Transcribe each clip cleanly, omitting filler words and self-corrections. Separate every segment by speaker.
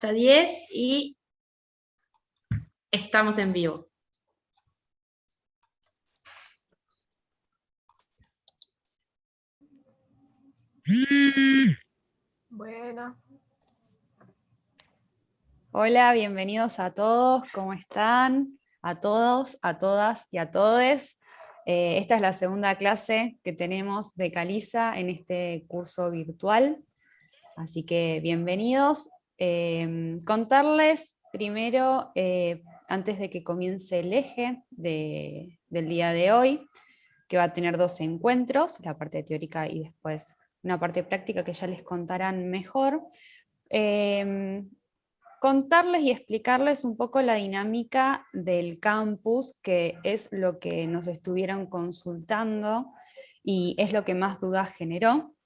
Speaker 1: Hasta 10 y estamos en vivo.
Speaker 2: Bueno.
Speaker 3: Hola, bienvenidos a todos, ¿cómo están? A todos, a todas y a todes. Esta es la segunda clase que tenemos de Caliza en este curso virtual, así que bienvenidos. Contarles primero, antes de que comience el eje del día de hoy, que va a tener dos encuentros, la parte teórica y después una parte práctica que ya les contarán mejor. Contarles y explicarles un poco la dinámica del campus, que es lo que nos estuvieron consultando y es lo que más dudas generó.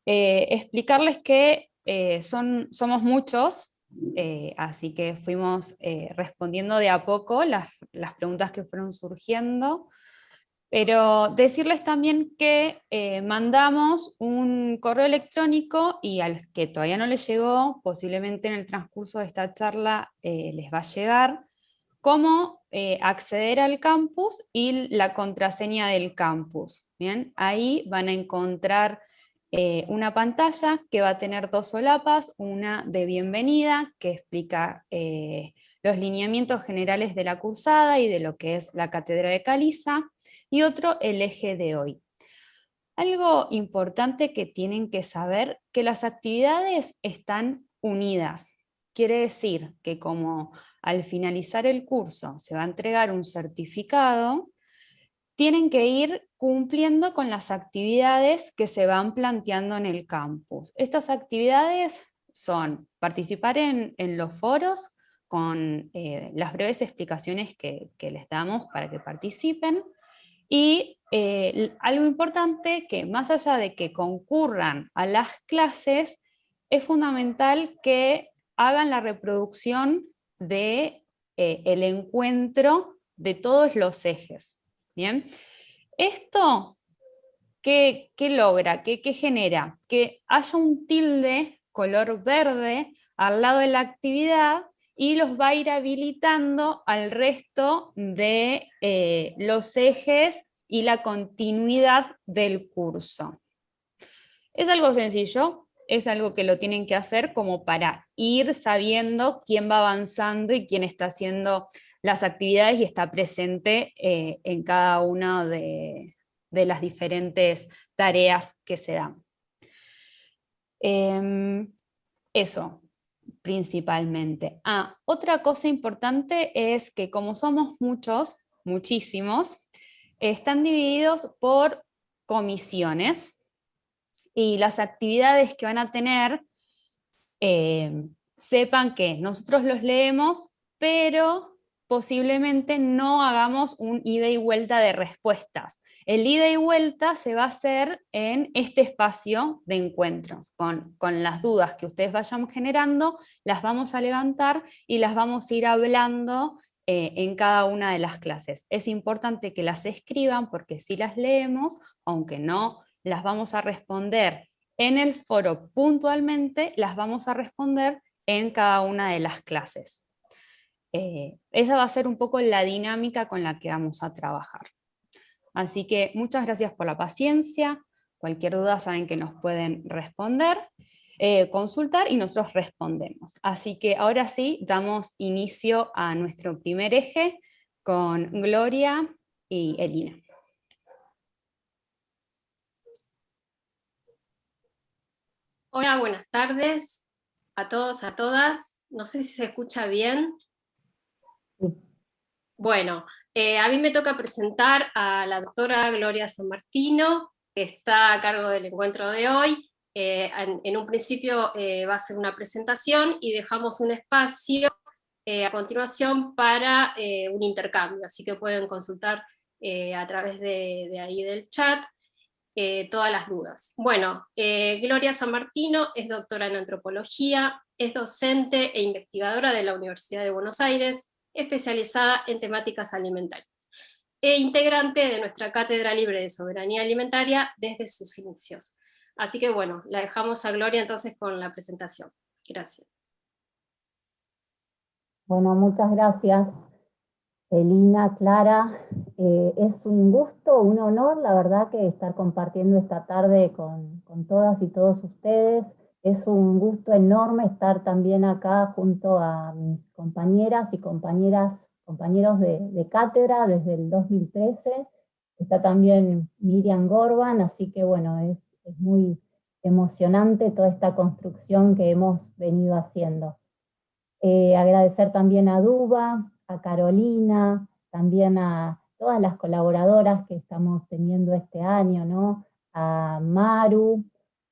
Speaker 3: Explicarles que somos muchos, así que fuimos respondiendo de a poco las preguntas que fueron surgiendo. Pero decirles también que mandamos un correo electrónico y al que todavía no les llegó, posiblemente en el transcurso de esta charla les va a llegar, cómo acceder al campus y la contraseña del campus. ¿Bien? Ahí van a encontrar una pantalla que va a tener dos solapas, una de bienvenida que explica los lineamientos generales de la cursada y de lo que es la Cátedra de Caliza, y otro el eje de hoy. Algo importante que tienen que saber, que las actividades están unidas. Quiere decir que como al finalizar el curso se va a entregar un certificado, tienen que ir cumpliendo con las actividades que se van planteando en el campus. Estas actividades son participar en los foros con las breves explicaciones que les damos para que participen, y algo importante, que más allá de que concurran a las clases, es fundamental que hagan la reproducción de el encuentro de todos los ejes. ¿Bien? Esto, ¿qué logra? ¿Qué genera? Que haya un tilde color verde al lado de la actividad y los va a ir habilitando al resto de los ejes y la continuidad del curso. Es algo sencillo, es algo que lo tienen que hacer como para ir sabiendo quién va avanzando y quién está haciendo las actividades y está presente en cada una de las diferentes tareas que se dan. Eso, principalmente. Otra cosa importante es que como somos muchos, muchísimos, están divididos por comisiones y las actividades que van a tener, sepan que nosotros los leemos, pero posiblemente no hagamos un ida y vuelta de respuestas. El ida y vuelta se va a hacer en este espacio de encuentros, con las dudas que ustedes vayan generando, las vamos a levantar y las vamos a ir hablando en cada una de las clases. Es importante que las escriban porque si las leemos, aunque no las vamos a responder en el foro puntualmente, las vamos a responder en cada una de las clases. Esa va a ser un poco la dinámica con la que vamos a trabajar. Así que muchas gracias por la paciencia. Cualquier duda saben que nos pueden responder, consultar y nosotros respondemos. Así que ahora sí, damos inicio a nuestro primer eje con Gloria y Elina.
Speaker 2: Hola, buenas tardes a todos, a todas. No sé si se escucha bien. Bueno, a mí me toca presentar a la doctora Gloria Sammartino, que está a cargo del encuentro de hoy. En un principio va a ser una presentación y dejamos un espacio a continuación para un intercambio, así que pueden consultar a través de ahí del chat todas las dudas. Bueno, Gloria Sammartino es doctora en antropología, es docente e investigadora de la Universidad de Buenos Aires, especializada en temáticas alimentarias, e integrante de nuestra Cátedra Libre de Soberanía Alimentaria desde sus inicios. Así que bueno, la dejamos a Gloria entonces con la presentación. Gracias.
Speaker 4: Bueno, muchas gracias, Elina, Clara. Es un gusto, un honor, la verdad, que estar compartiendo esta tarde con todas y todos ustedes. Es un gusto enorme estar también acá junto a mis compañeras y compañeros de cátedra desde el 2013. Está también Miriam Gorban, así que bueno, es muy emocionante toda esta construcción que hemos venido haciendo. Agradecer también a Duba, a Carolina, también a todas las colaboradoras que estamos teniendo este año, ¿no? A Maru,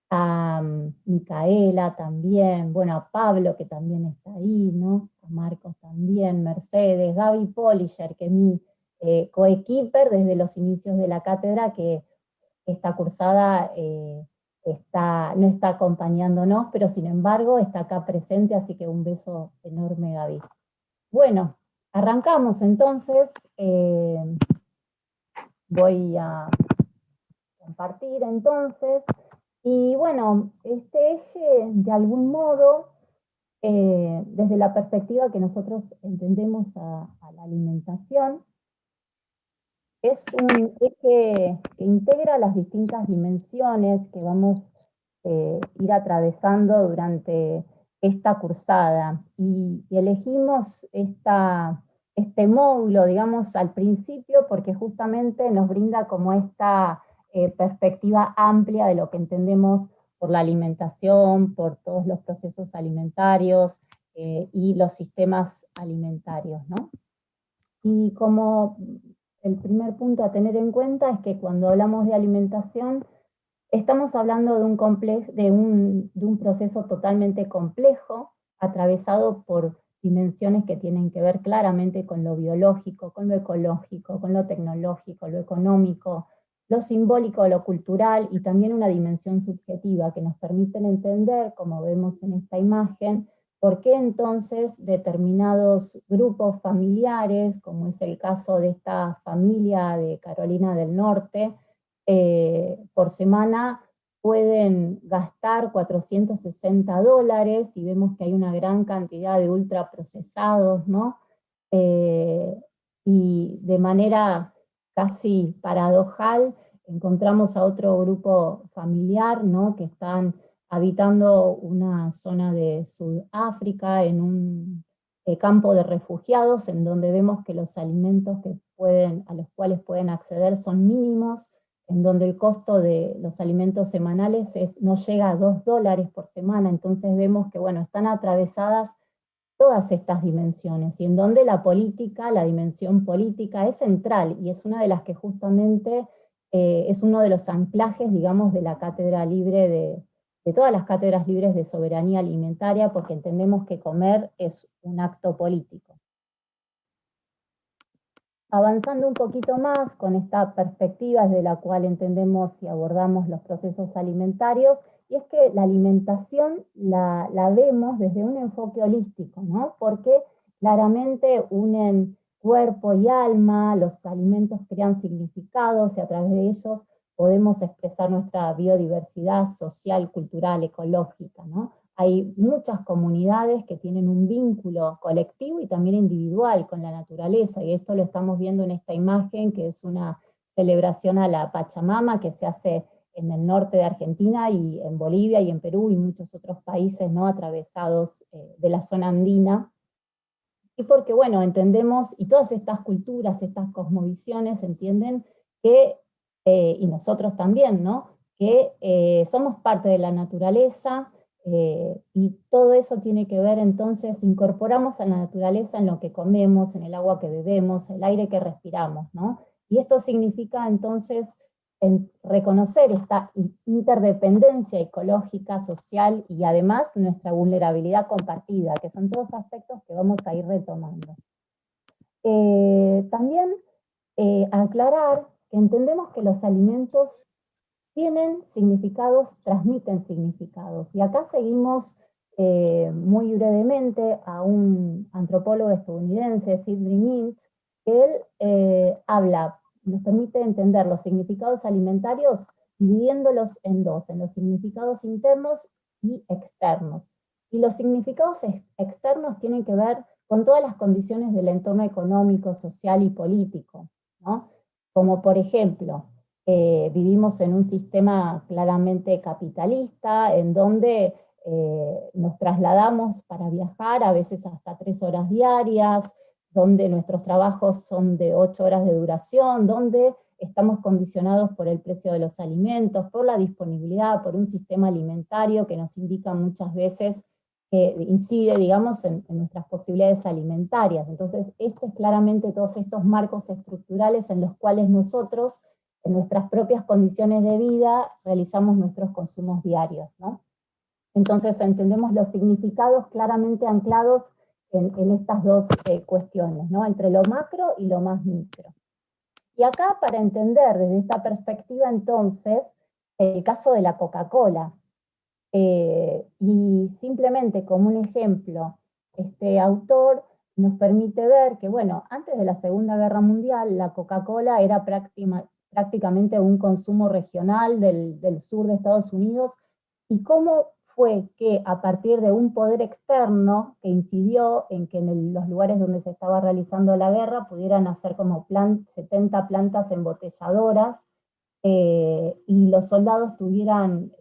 Speaker 4: a Micaela también, bueno, a Pablo que también está ahí, ¿no? A Marcos también, Mercedes, Gaby Polisher, que es mi coequiper desde los inicios de la cátedra, que esta cursada no está acompañándonos, pero sin embargo está acá presente, así que un beso enorme, Gaby. Bueno, arrancamos entonces. Voy a compartir entonces. Y bueno, este eje, de algún modo, desde la perspectiva que nosotros entendemos a la alimentación, es un eje que integra las distintas dimensiones que vamos a ir atravesando durante esta cursada. Y elegimos este módulo, digamos, al principio, porque justamente nos brinda como esta perspectiva amplia de lo que entendemos por la alimentación, por todos los procesos alimentarios y los sistemas alimentarios, ¿no? Y como el primer punto a tener en cuenta es que cuando hablamos de alimentación, estamos hablando de un proceso totalmente complejo, atravesado por dimensiones que tienen que ver claramente con lo biológico, con lo ecológico, con lo tecnológico, lo económico, lo simbólico, lo cultural, y también una dimensión subjetiva que nos permiten entender, como vemos en esta imagen, por qué entonces determinados grupos familiares, como es el caso de esta familia de Carolina del Norte, por semana pueden gastar $460 y vemos que hay una gran cantidad de ultraprocesados, ¿no? Y de manera casi paradojal encontramos a otro grupo familiar, ¿no? Que están habitando una zona de Sudáfrica en un campo de refugiados, en donde vemos que los alimentos a los cuales pueden acceder son mínimos, en donde el costo de los alimentos semanales no llega a $2 por semana. Entonces vemos que, bueno, están atravesadas todas estas dimensiones, y en donde la política, la dimensión política es central, y es una de las que justamente es uno de los anclajes, digamos, de la cátedra libre de todas las cátedras libres de soberanía alimentaria, porque entendemos que comer es un acto político. Avanzando un poquito más con esta perspectiva desde la cual entendemos y abordamos los procesos alimentarios, y es que la alimentación la vemos desde un enfoque holístico, ¿no? Porque claramente unen cuerpo y alma, los alimentos crean significados y a través de ellos podemos expresar nuestra biodiversidad social, cultural, ecológica, ¿no? Hay muchas comunidades que tienen un vínculo colectivo y también individual con la naturaleza, y esto lo estamos viendo en esta imagen, que es una celebración a la Pachamama que se hace en el norte de Argentina y en Bolivia y en Perú y muchos otros países, ¿no? Atravesados de la zona andina. Y porque, bueno, entendemos, y todas estas culturas, estas cosmovisiones entienden que, y nosotros también, ¿no? Que somos parte de la naturaleza, y todo eso tiene que ver, entonces, incorporamos a la naturaleza en lo que comemos, en el agua que bebemos, el aire que respiramos, ¿no? Y esto significa, entonces, reconocer esta interdependencia ecológica, social, y además nuestra vulnerabilidad compartida, que son todos aspectos que vamos a ir retomando. También aclarar que entendemos que los alimentos tienen significados, transmiten significados. Y acá seguimos muy brevemente a un antropólogo estadounidense, Sidney Mintz, que él nos permite entender los significados alimentarios dividiéndolos en dos, en los significados internos y externos. Y los significados externos tienen que ver con todas las condiciones del entorno económico, social y político, ¿no? Como por ejemplo, vivimos en un sistema claramente capitalista, en donde nos trasladamos para viajar, a veces hasta 3 horas diarias, donde nuestros trabajos son de 8 horas de duración, donde estamos condicionados por el precio de los alimentos, por la disponibilidad, por un sistema alimentario que nos indica muchas veces que incide, digamos, en nuestras posibilidades alimentarias. Entonces, esto es claramente todos estos marcos estructurales en los cuales nosotros, en nuestras propias condiciones de vida, realizamos nuestros consumos diarios, ¿no? Entonces, entendemos los significados claramente anclados en estas dos cuestiones, ¿no? Entre lo macro y lo más micro. Y acá, para entender desde esta perspectiva, entonces, el caso de la Coca-Cola, y simplemente como un ejemplo, este autor nos permite ver que, bueno, antes de la Segunda Guerra Mundial, la Coca-Cola era prácticamente un consumo regional del sur de Estados Unidos, y cómo fue que a partir de un poder externo que incidió en que en los lugares donde se estaba realizando la guerra pudieran hacer como 70 plantas embotelladoras, y los soldados tuvieran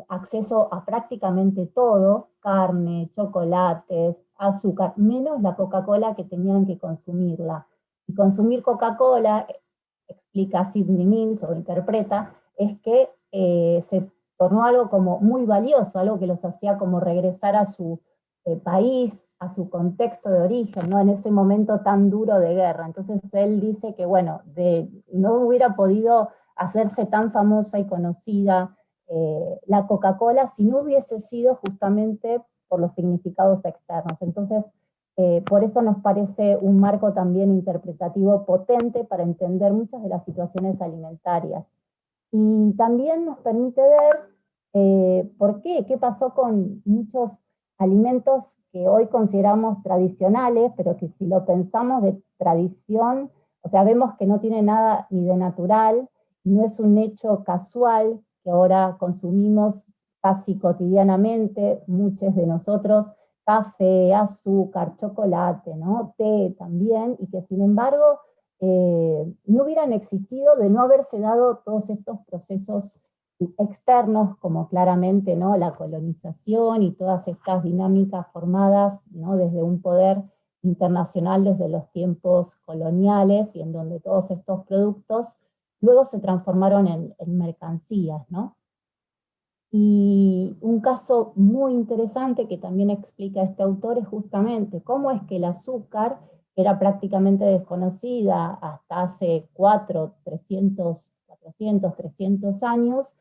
Speaker 4: acceso a prácticamente todo, carne, chocolates, azúcar, menos la Coca-Cola, que tenían que consumirla. Y consumir Coca-Cola, explica Sidney Mills o interpreta, es que se tornó algo como muy valioso, algo que los hacía como regresar a su país, a su contexto de origen, ¿no? En ese momento tan duro de guerra. Entonces él dice que, bueno, no hubiera podido hacerse tan famosa y conocida la Coca-Cola si no hubiese sido justamente por los significados externos. Entonces, por eso nos parece un marco también interpretativo potente para entender muchas de las situaciones alimentarias. Y también nos permite ver por qué pasó con muchos alimentos que hoy consideramos tradicionales, pero que si lo pensamos de tradición, o sea, vemos que no tiene nada ni de natural, no es un hecho casual que ahora consumimos casi cotidianamente, muchos de nosotros, café, azúcar, chocolate, ¿no? Té también, y que sin embargo no hubieran existido de no haberse dado todos estos procesos externos, como claramente, ¿no?, la colonización y todas estas dinámicas formadas, ¿no?, desde un poder internacional desde los tiempos coloniales, y en donde todos estos productos luego se transformaron en mercancías, ¿no? Y un caso muy interesante que también explica este autor es justamente cómo es que el azúcar era prácticamente desconocida hasta hace 300 años,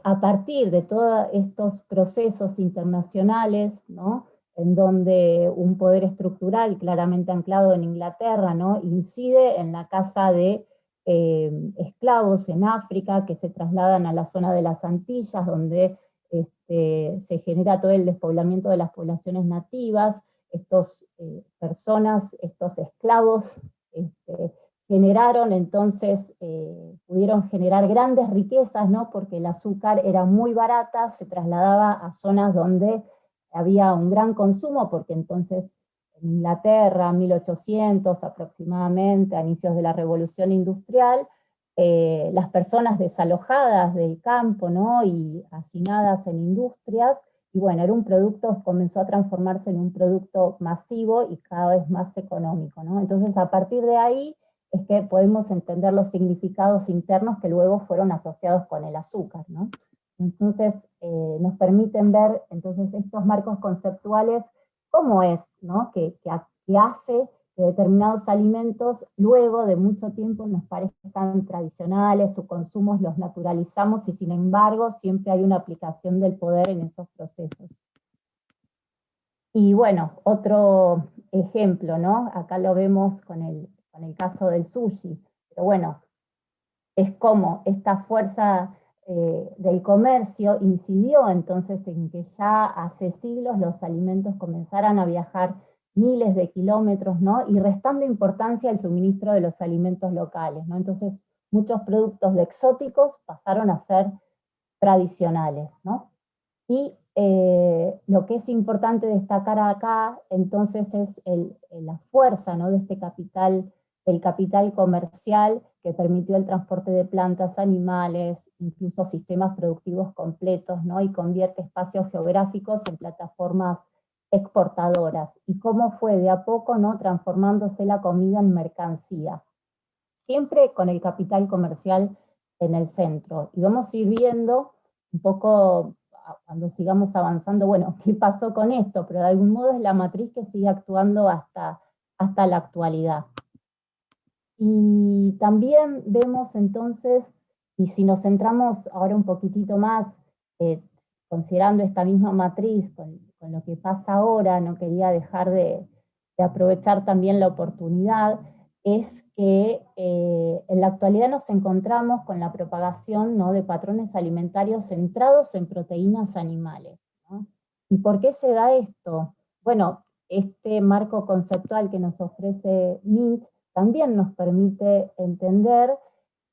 Speaker 4: a partir de todos estos procesos internacionales, ¿no?, en donde un poder estructural claramente anclado en Inglaterra, ¿no?, incide en la caza de esclavos en África que se trasladan a la zona de las Antillas, donde se genera todo el despoblamiento de las poblaciones nativas. Estos estos esclavos generaron entonces, pudieron generar grandes riquezas, ¿no?, porque el azúcar era muy barata, se trasladaba a zonas donde había un gran consumo, porque entonces en Inglaterra, 1800 aproximadamente, a inicios de la Revolución Industrial, las personas desalojadas del campo, ¿no?, y hacinadas en industrias, y bueno, era un producto, comenzó a transformarse en un producto masivo y cada vez más económico, ¿no? Entonces, a partir de ahí es que podemos entender los significados internos que luego fueron asociados con el azúcar, ¿no? Entonces, nos permiten ver entonces estos marcos conceptuales, cómo es, ¿no?, que hace que determinados alimentos luego de mucho tiempo nos parezcan tradicionales, sus consumos los naturalizamos, y sin embargo siempre hay una aplicación del poder en esos procesos. Y bueno, otro ejemplo, ¿no?, acá lo vemos con el caso del sushi, pero bueno, es como esta fuerza del comercio incidió entonces en que ya hace siglos los alimentos comenzaran a viajar miles de kilómetros, ¿no?, y restando importancia al suministro de los alimentos locales, ¿no? Entonces muchos productos de exóticos pasaron a ser tradicionales, ¿no? Y lo que es importante destacar acá, entonces, es la fuerza, ¿no?, de este capital, del capital comercial que permitió el transporte de plantas, animales, incluso sistemas productivos completos, ¿no?, y convierte espacios geográficos en plataformas exportadoras, y cómo fue de a poco, ¿no?, transformándose la comida en mercancía, siempre con el capital comercial en el centro. Y vamos a ir viendo un poco, cuando sigamos avanzando, bueno, qué pasó con esto, pero de algún modo es la matriz que sigue actuando hasta la actualidad. Y también vemos entonces, y si nos centramos ahora un poquitito más, considerando esta misma matriz con lo que pasa ahora, no quería dejar de aprovechar también la oportunidad, es que en la actualidad nos encontramos con la propagación, ¿no?, de patrones alimentarios centrados en proteínas animales, ¿no? ¿Y por qué se da esto? Bueno, este marco conceptual que nos ofrece MINT también nos permite entender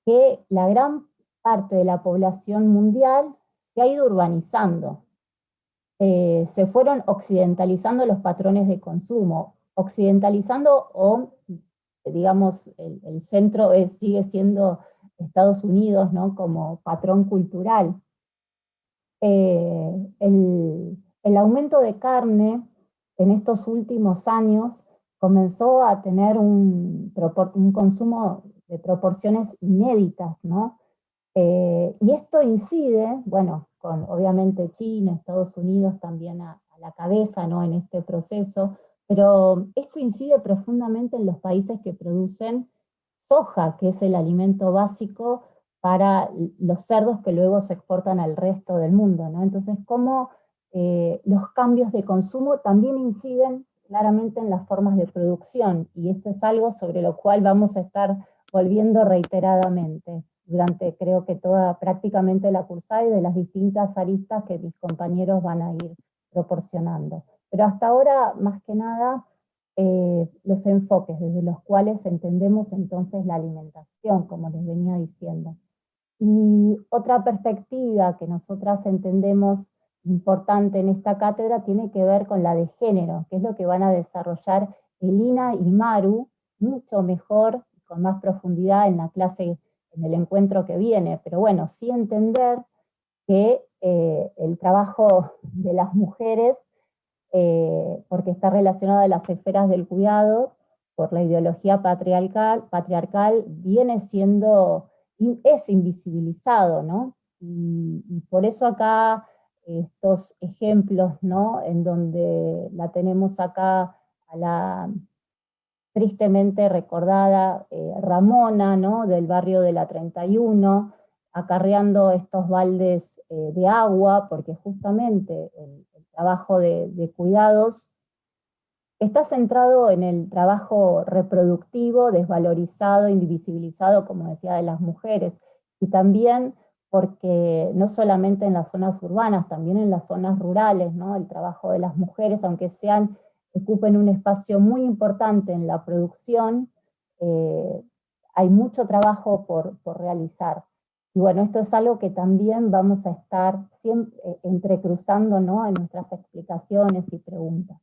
Speaker 4: que la gran parte de la población mundial se ha ido urbanizando. Se fueron occidentalizando los patrones de consumo. Occidentalizando, o digamos, el centro sigue siendo Estados Unidos, ¿no?, como patrón cultural. El aumento de carne en estos últimos años comenzó a tener un consumo de proporciones inéditas, ¿no? Y esto incide, bueno, con obviamente China, Estados Unidos también a la cabeza, ¿no?, en este proceso, pero esto incide profundamente en los países que producen soja, que es el alimento básico para los cerdos que luego se exportan al resto del mundo, ¿no? Entonces, cómo los cambios de consumo también inciden claramente en las formas de producción, y esto es algo sobre lo cual vamos a estar volviendo reiteradamente durante, creo que prácticamente la cursada, y de las distintas aristas que mis compañeros van a ir proporcionando. Pero hasta ahora, más que nada, los enfoques desde los cuales entendemos entonces la alimentación, como les venía diciendo. Y otra perspectiva que nosotras entendemos importante en esta cátedra tiene que ver con la de género, que es lo que van a desarrollar Elina y Maru mucho mejor, con más profundidad en la clase, en el encuentro que viene. Pero bueno, sí entender que el trabajo de las mujeres, porque está relacionado a las esferas del cuidado, por la ideología patriarcal viene siendo, es invisibilizado, ¿no? Y por eso acá estos ejemplos, ¿no?, en donde la tenemos acá a la tristemente recordada Ramona, ¿no?, del barrio de la 31, acarreando estos baldes de agua, porque justamente el trabajo de cuidados está centrado en el trabajo reproductivo, desvalorizado, invisibilizado, como decía, de las mujeres, y también porque no solamente en las zonas urbanas, también en las zonas rurales, ¿no?, el trabajo de las mujeres, aunque ocupen un espacio muy importante en la producción, hay mucho trabajo por realizar. Y bueno, esto es algo que también vamos a estar siempre entrecruzando, ¿no?, en nuestras explicaciones y preguntas.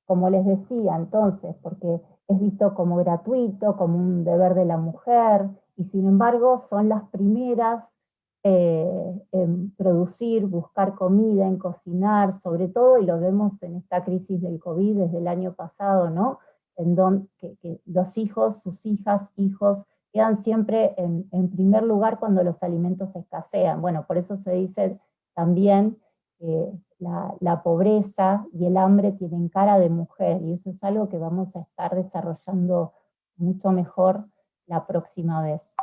Speaker 4: Como les decía, entonces, porque es visto como gratuito, como un deber de la mujer, y sin embargo son las primeras en producir, buscar comida, en cocinar, sobre todo, y lo vemos en esta crisis del COVID desde el año pasado, ¿no?, en donde que los hijos, sus hijas, hijos, quedan siempre en primer lugar cuando los alimentos escasean. Bueno, por eso se dice también la pobreza y el hambre tienen cara de mujer, y eso es algo que vamos a estar desarrollando mucho mejor la próxima vez.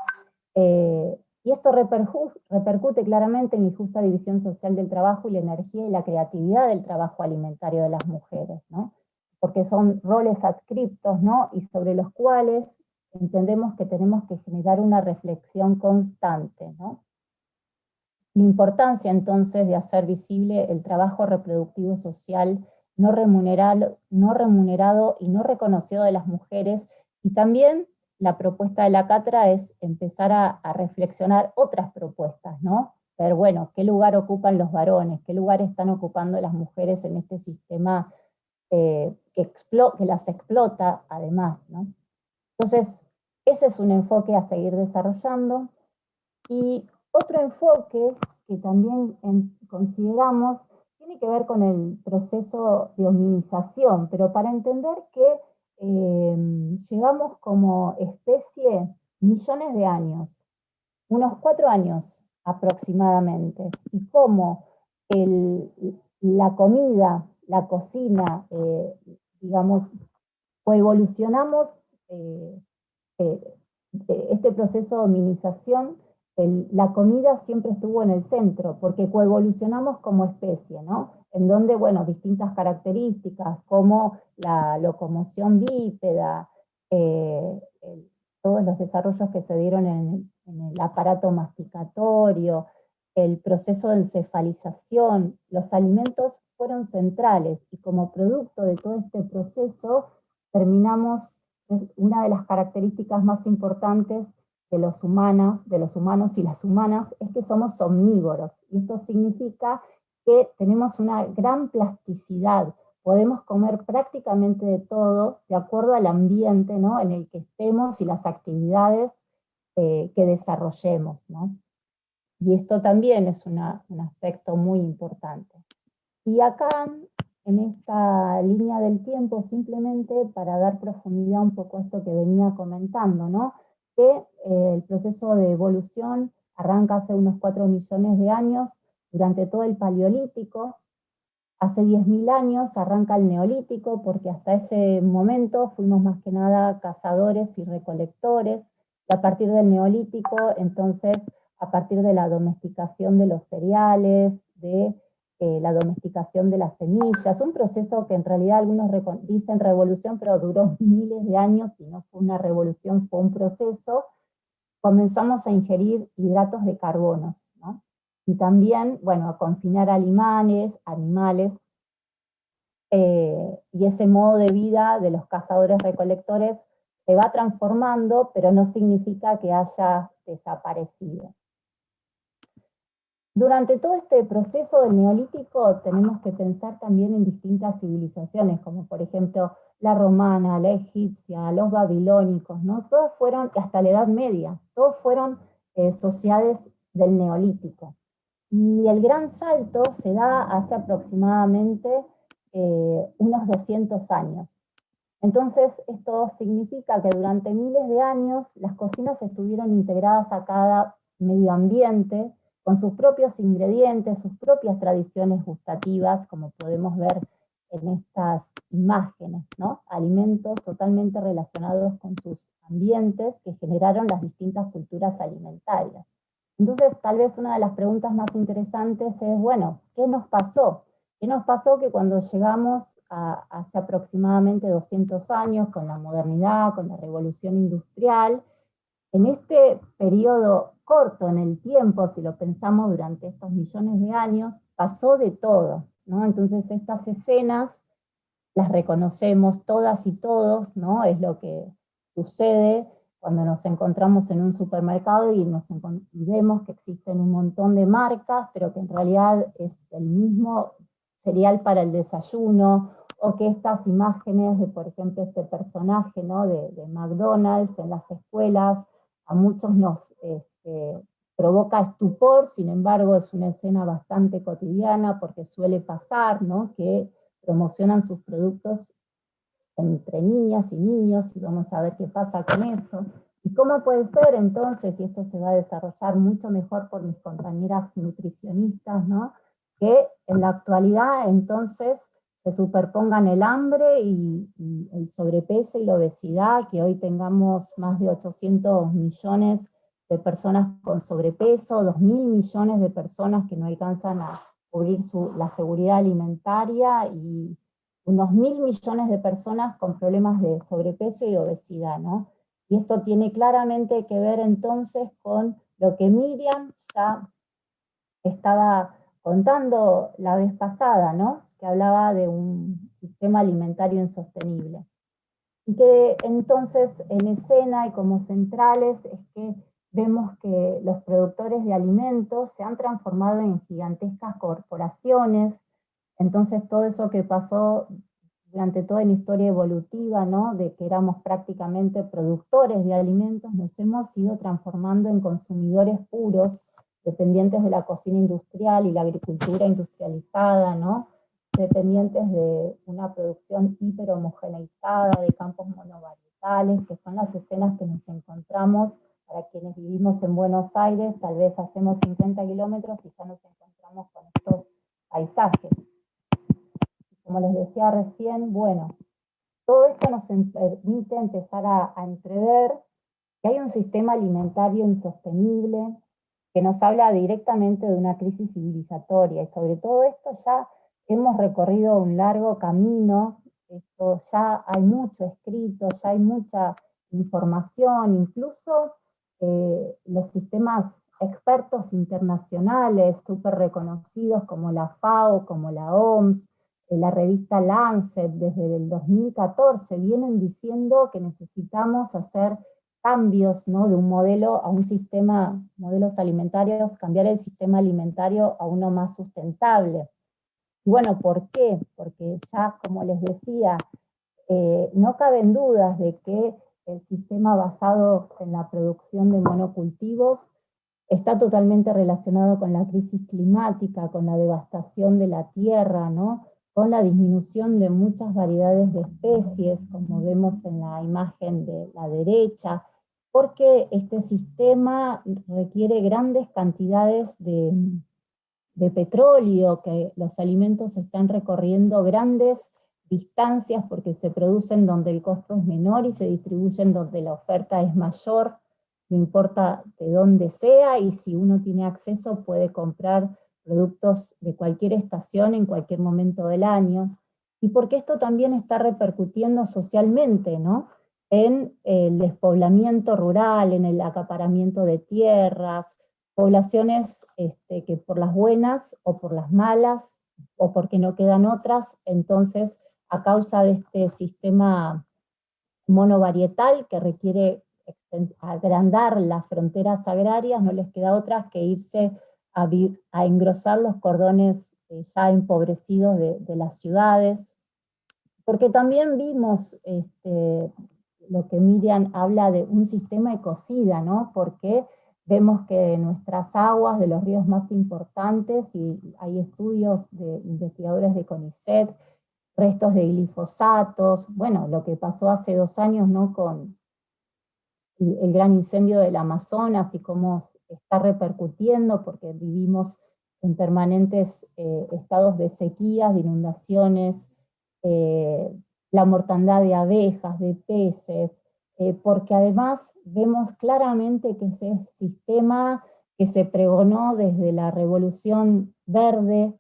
Speaker 4: Y esto repercute claramente en la injusta división social del trabajo y la energía y la creatividad del trabajo alimentario de las mujeres, ¿no?, porque son roles adscriptos, ¿no?, y sobre los cuales entendemos que tenemos que generar una reflexión constante, ¿no? La importancia entonces de hacer visible el trabajo reproductivo social no remunerado y no reconocido de las mujeres, y también la propuesta de la cátedra es empezar a reflexionar otras propuestas, ¿no?, ver, bueno, qué lugar ocupan los varones, qué lugar están ocupando las mujeres en este sistema que las explota además, ¿no? Entonces, ese es un enfoque a seguir desarrollando. Y otro enfoque que también consideramos tiene que ver con el proceso de hominización, pero para entender que llevamos como especie millones de años, unos 4 años aproximadamente, y cómo la comida, la cocina, digamos, coevolucionamos este proceso de hominización. La comida siempre estuvo en el centro, porque coevolucionamos como especie, ¿no? En donde, bueno, distintas características, como la locomoción bípeda, todos los desarrollos que se dieron en el aparato masticatorio, el proceso de encefalización, los alimentos fueron centrales, y como producto de todo este proceso, terminamos, una de las características más importantes de los humanos y las humanas, es que somos omnívoros, y esto significa que tenemos una gran plasticidad, podemos comer prácticamente de todo, de acuerdo al ambiente, ¿no?, en el que estemos y las actividades que desarrollemos, ¿no? Y esto también es un aspecto muy importante. Y acá, en esta línea del tiempo, simplemente para dar profundidad un poco a esto que venía comentando, ¿no?, que el proceso de evolución arranca hace unos 4 millones de años, durante todo el Paleolítico. Hace 10.000 años arranca el Neolítico, porque hasta ese momento fuimos más que nada cazadores y recolectores, y a partir del Neolítico, entonces, a partir de la domesticación de los cereales, de la domesticación de las semillas, un proceso que en realidad algunos dicen revolución, pero duró miles de años, y no fue una revolución, fue un proceso. Comenzamos a ingerir hidratos de carbono, ¿no? Y también, bueno, a confinar animales, y ese modo de vida de los cazadores-recolectores se va transformando, pero no significa que haya desaparecido. Durante todo este proceso del Neolítico tenemos que pensar también en distintas civilizaciones, como por ejemplo la romana, la egipcia, los babilónicos, ¿no? Todos fueron, hasta la Edad Media, todos fueron sociedades del Neolítico. Y el gran salto se da hace aproximadamente unos 200 años. Entonces, esto significa que durante miles de años las cocinas estuvieron integradas a cada medio ambiente, con sus propios ingredientes, sus propias tradiciones gustativas, como podemos ver en estas imágenes, ¿no? Alimentos totalmente relacionados con sus ambientes que generaron las distintas culturas alimentarias. Entonces, tal vez una de las preguntas más interesantes es, bueno, ¿qué nos pasó? ¿Qué nos pasó que cuando llegamos hace aproximadamente 200 años, con la modernidad, con la revolución industrial, en este periodo corto en el tiempo, si lo pensamos durante estos millones de años, pasó de todo, ¿no? Entonces estas escenas las reconocemos todas y todos, ¿no? Es lo que sucede cuando nos encontramos en un supermercado y vemos que existen un montón de marcas, pero que en realidad es el mismo cereal para el desayuno, o que estas imágenes de, por ejemplo, este personaje, ¿no?, de McDonald's en las escuelas, a muchos nos provoca estupor, sin embargo es una escena bastante cotidiana, porque suele pasar, ¿no?, que promocionan sus productos entre niñas y niños, y vamos a ver qué pasa con eso. ¿Y cómo puede ser entonces, y esto se va a desarrollar mucho mejor por mis compañeras nutricionistas, ¿no?, que en la actualidad entonces se superpongan el hambre y el sobrepeso y la obesidad, que hoy tengamos más de 800 millones de personas con sobrepeso, 2.000 millones de personas que no alcanzan a cubrir la seguridad alimentaria, y unos 1.000 millones de personas con problemas de sobrepeso y obesidad, ¿no? Y esto tiene claramente que ver entonces con lo que Miriam ya estaba contando la vez pasada, ¿no?, que hablaba de un sistema alimentario insostenible. Y que entonces en escena y como centrales es que vemos que los productores de alimentos se han transformado en gigantescas corporaciones. Entonces todo eso que pasó durante toda la historia evolutiva, ¿no?, de que éramos prácticamente productores de alimentos, nos hemos ido transformando en consumidores puros, dependientes de la cocina industrial y la agricultura industrializada, ¿no?, dependientes de una producción hiperhomogeneizada, de campos monovarietales, que son las escenas que nos encontramos para quienes vivimos en Buenos Aires. Tal vez hacemos 50 kilómetros y ya nos encontramos con estos paisajes. Como les decía recién, bueno, todo esto nos permite empezar a entrever que hay un sistema alimentario insostenible, que nos habla directamente de una crisis civilizatoria, y sobre todo esto ya hemos recorrido un largo camino, esto ya hay mucho escrito, ya hay mucha información, incluso los sistemas expertos internacionales súper reconocidos como la FAO, como la OMS, la revista Lancet, desde el 2014, vienen diciendo que necesitamos hacer cambios, ¿no?, de un modelo a un sistema, modelos alimentarios, cambiar el sistema alimentario a uno más sustentable. Y bueno, ¿por qué? Porque ya, como les decía, no caben dudas de que el sistema basado en la producción de monocultivos está totalmente relacionado con la crisis climática, con la devastación de la tierra, ¿no?, con la disminución de muchas variedades de especies, como vemos en la imagen de la derecha, porque este sistema requiere grandes cantidades de petróleo, que los alimentos están recorriendo grandes distancias porque se producen donde el costo es menor y se distribuyen donde la oferta es mayor, no importa de dónde sea, y si uno tiene acceso puede comprar productos de cualquier estación en cualquier momento del año, y porque esto también está repercutiendo socialmente, ¿no?, en el despoblamiento rural, en el acaparamiento de tierras, poblaciones que por las buenas o por las malas, o porque no quedan otras, entonces a causa de este sistema monovarietal que requiere agrandar las fronteras agrarias, no les queda otra que irse a engrosar los cordones ya empobrecidos de las ciudades, porque también vimos lo que Miriam habla de un sistema ecocida, ¿no?, porque vemos que nuestras aguas de los ríos más importantes, y hay estudios de investigadores de CONICET, restos de glifosatos, bueno, lo que pasó hace 2 años, ¿no?, con el gran incendio del Amazonas y cómo está repercutiendo, porque vivimos en permanentes estados de sequías, de inundaciones, la mortandad de abejas, de peces, porque además vemos claramente que ese sistema que se pregonó desde la Revolución Verde,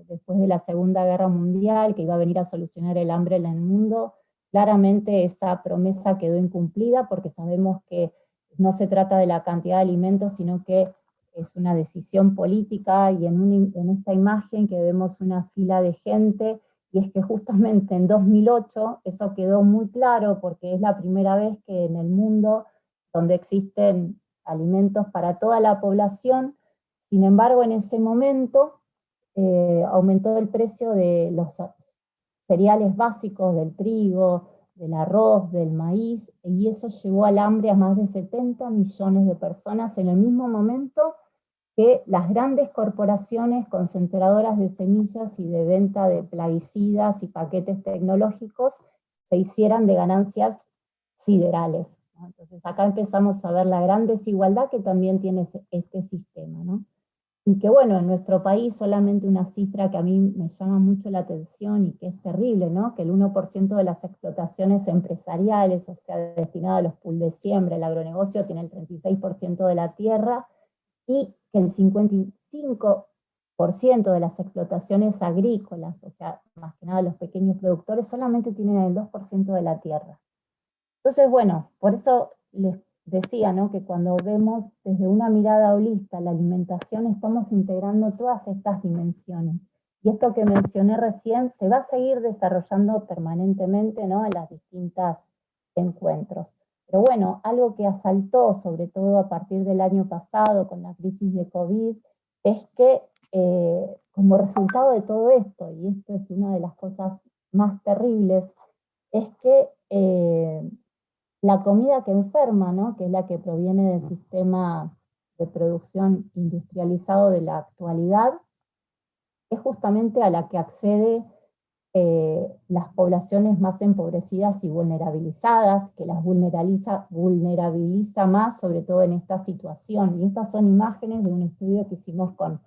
Speaker 4: después de la Segunda Guerra Mundial, que iba a venir a solucionar el hambre en el mundo, claramente esa promesa quedó incumplida, porque sabemos que no se trata de la cantidad de alimentos, sino que es una decisión política, y en esta imagen que vemos una fila de gente, y es que justamente en 2008 eso quedó muy claro, porque es la primera vez que en el mundo donde existen alimentos para toda la población, sin embargo en ese momento aumentó el precio de los cereales básicos, del trigo, del arroz, del maíz, y eso llevó al hambre a más de 70 millones de personas en el mismo momento que las grandes corporaciones concentradoras de semillas y de venta de plaguicidas y paquetes tecnológicos se hicieran de ganancias siderales, ¿no? Entonces acá empezamos a ver la gran desigualdad que también tiene este sistema, ¿no? Y que bueno, en nuestro país solamente una cifra que a mí me llama mucho la atención y que es terrible, ¿no?, que el 1% de las explotaciones empresariales, o sea, destinadas a los pools de siembra, el agronegocio, tiene el 36% de la tierra, y que el 55% de las explotaciones agrícolas, o sea, más que nada los pequeños productores, solamente tienen el 2% de la tierra. Entonces, bueno, por eso les decía, ¿no?, que cuando vemos desde una mirada holista la alimentación, estamos integrando todas estas dimensiones. Y esto que mencioné recién se va a seguir desarrollando permanentemente, ¿no?, en las distintas encuentros. Pero bueno, algo que asaltó, sobre todo a partir del año pasado con la crisis de COVID, es que como resultado de todo esto, y esto es una de las cosas más terribles, es que la comida que enferma, ¿no?, que es la que proviene del sistema de producción industrializado de la actualidad, es justamente a la que accede las poblaciones más empobrecidas y vulnerabilizadas, que las vulnerabiliza más, sobre todo en esta situación. Y estas son imágenes de un estudio que hicimos con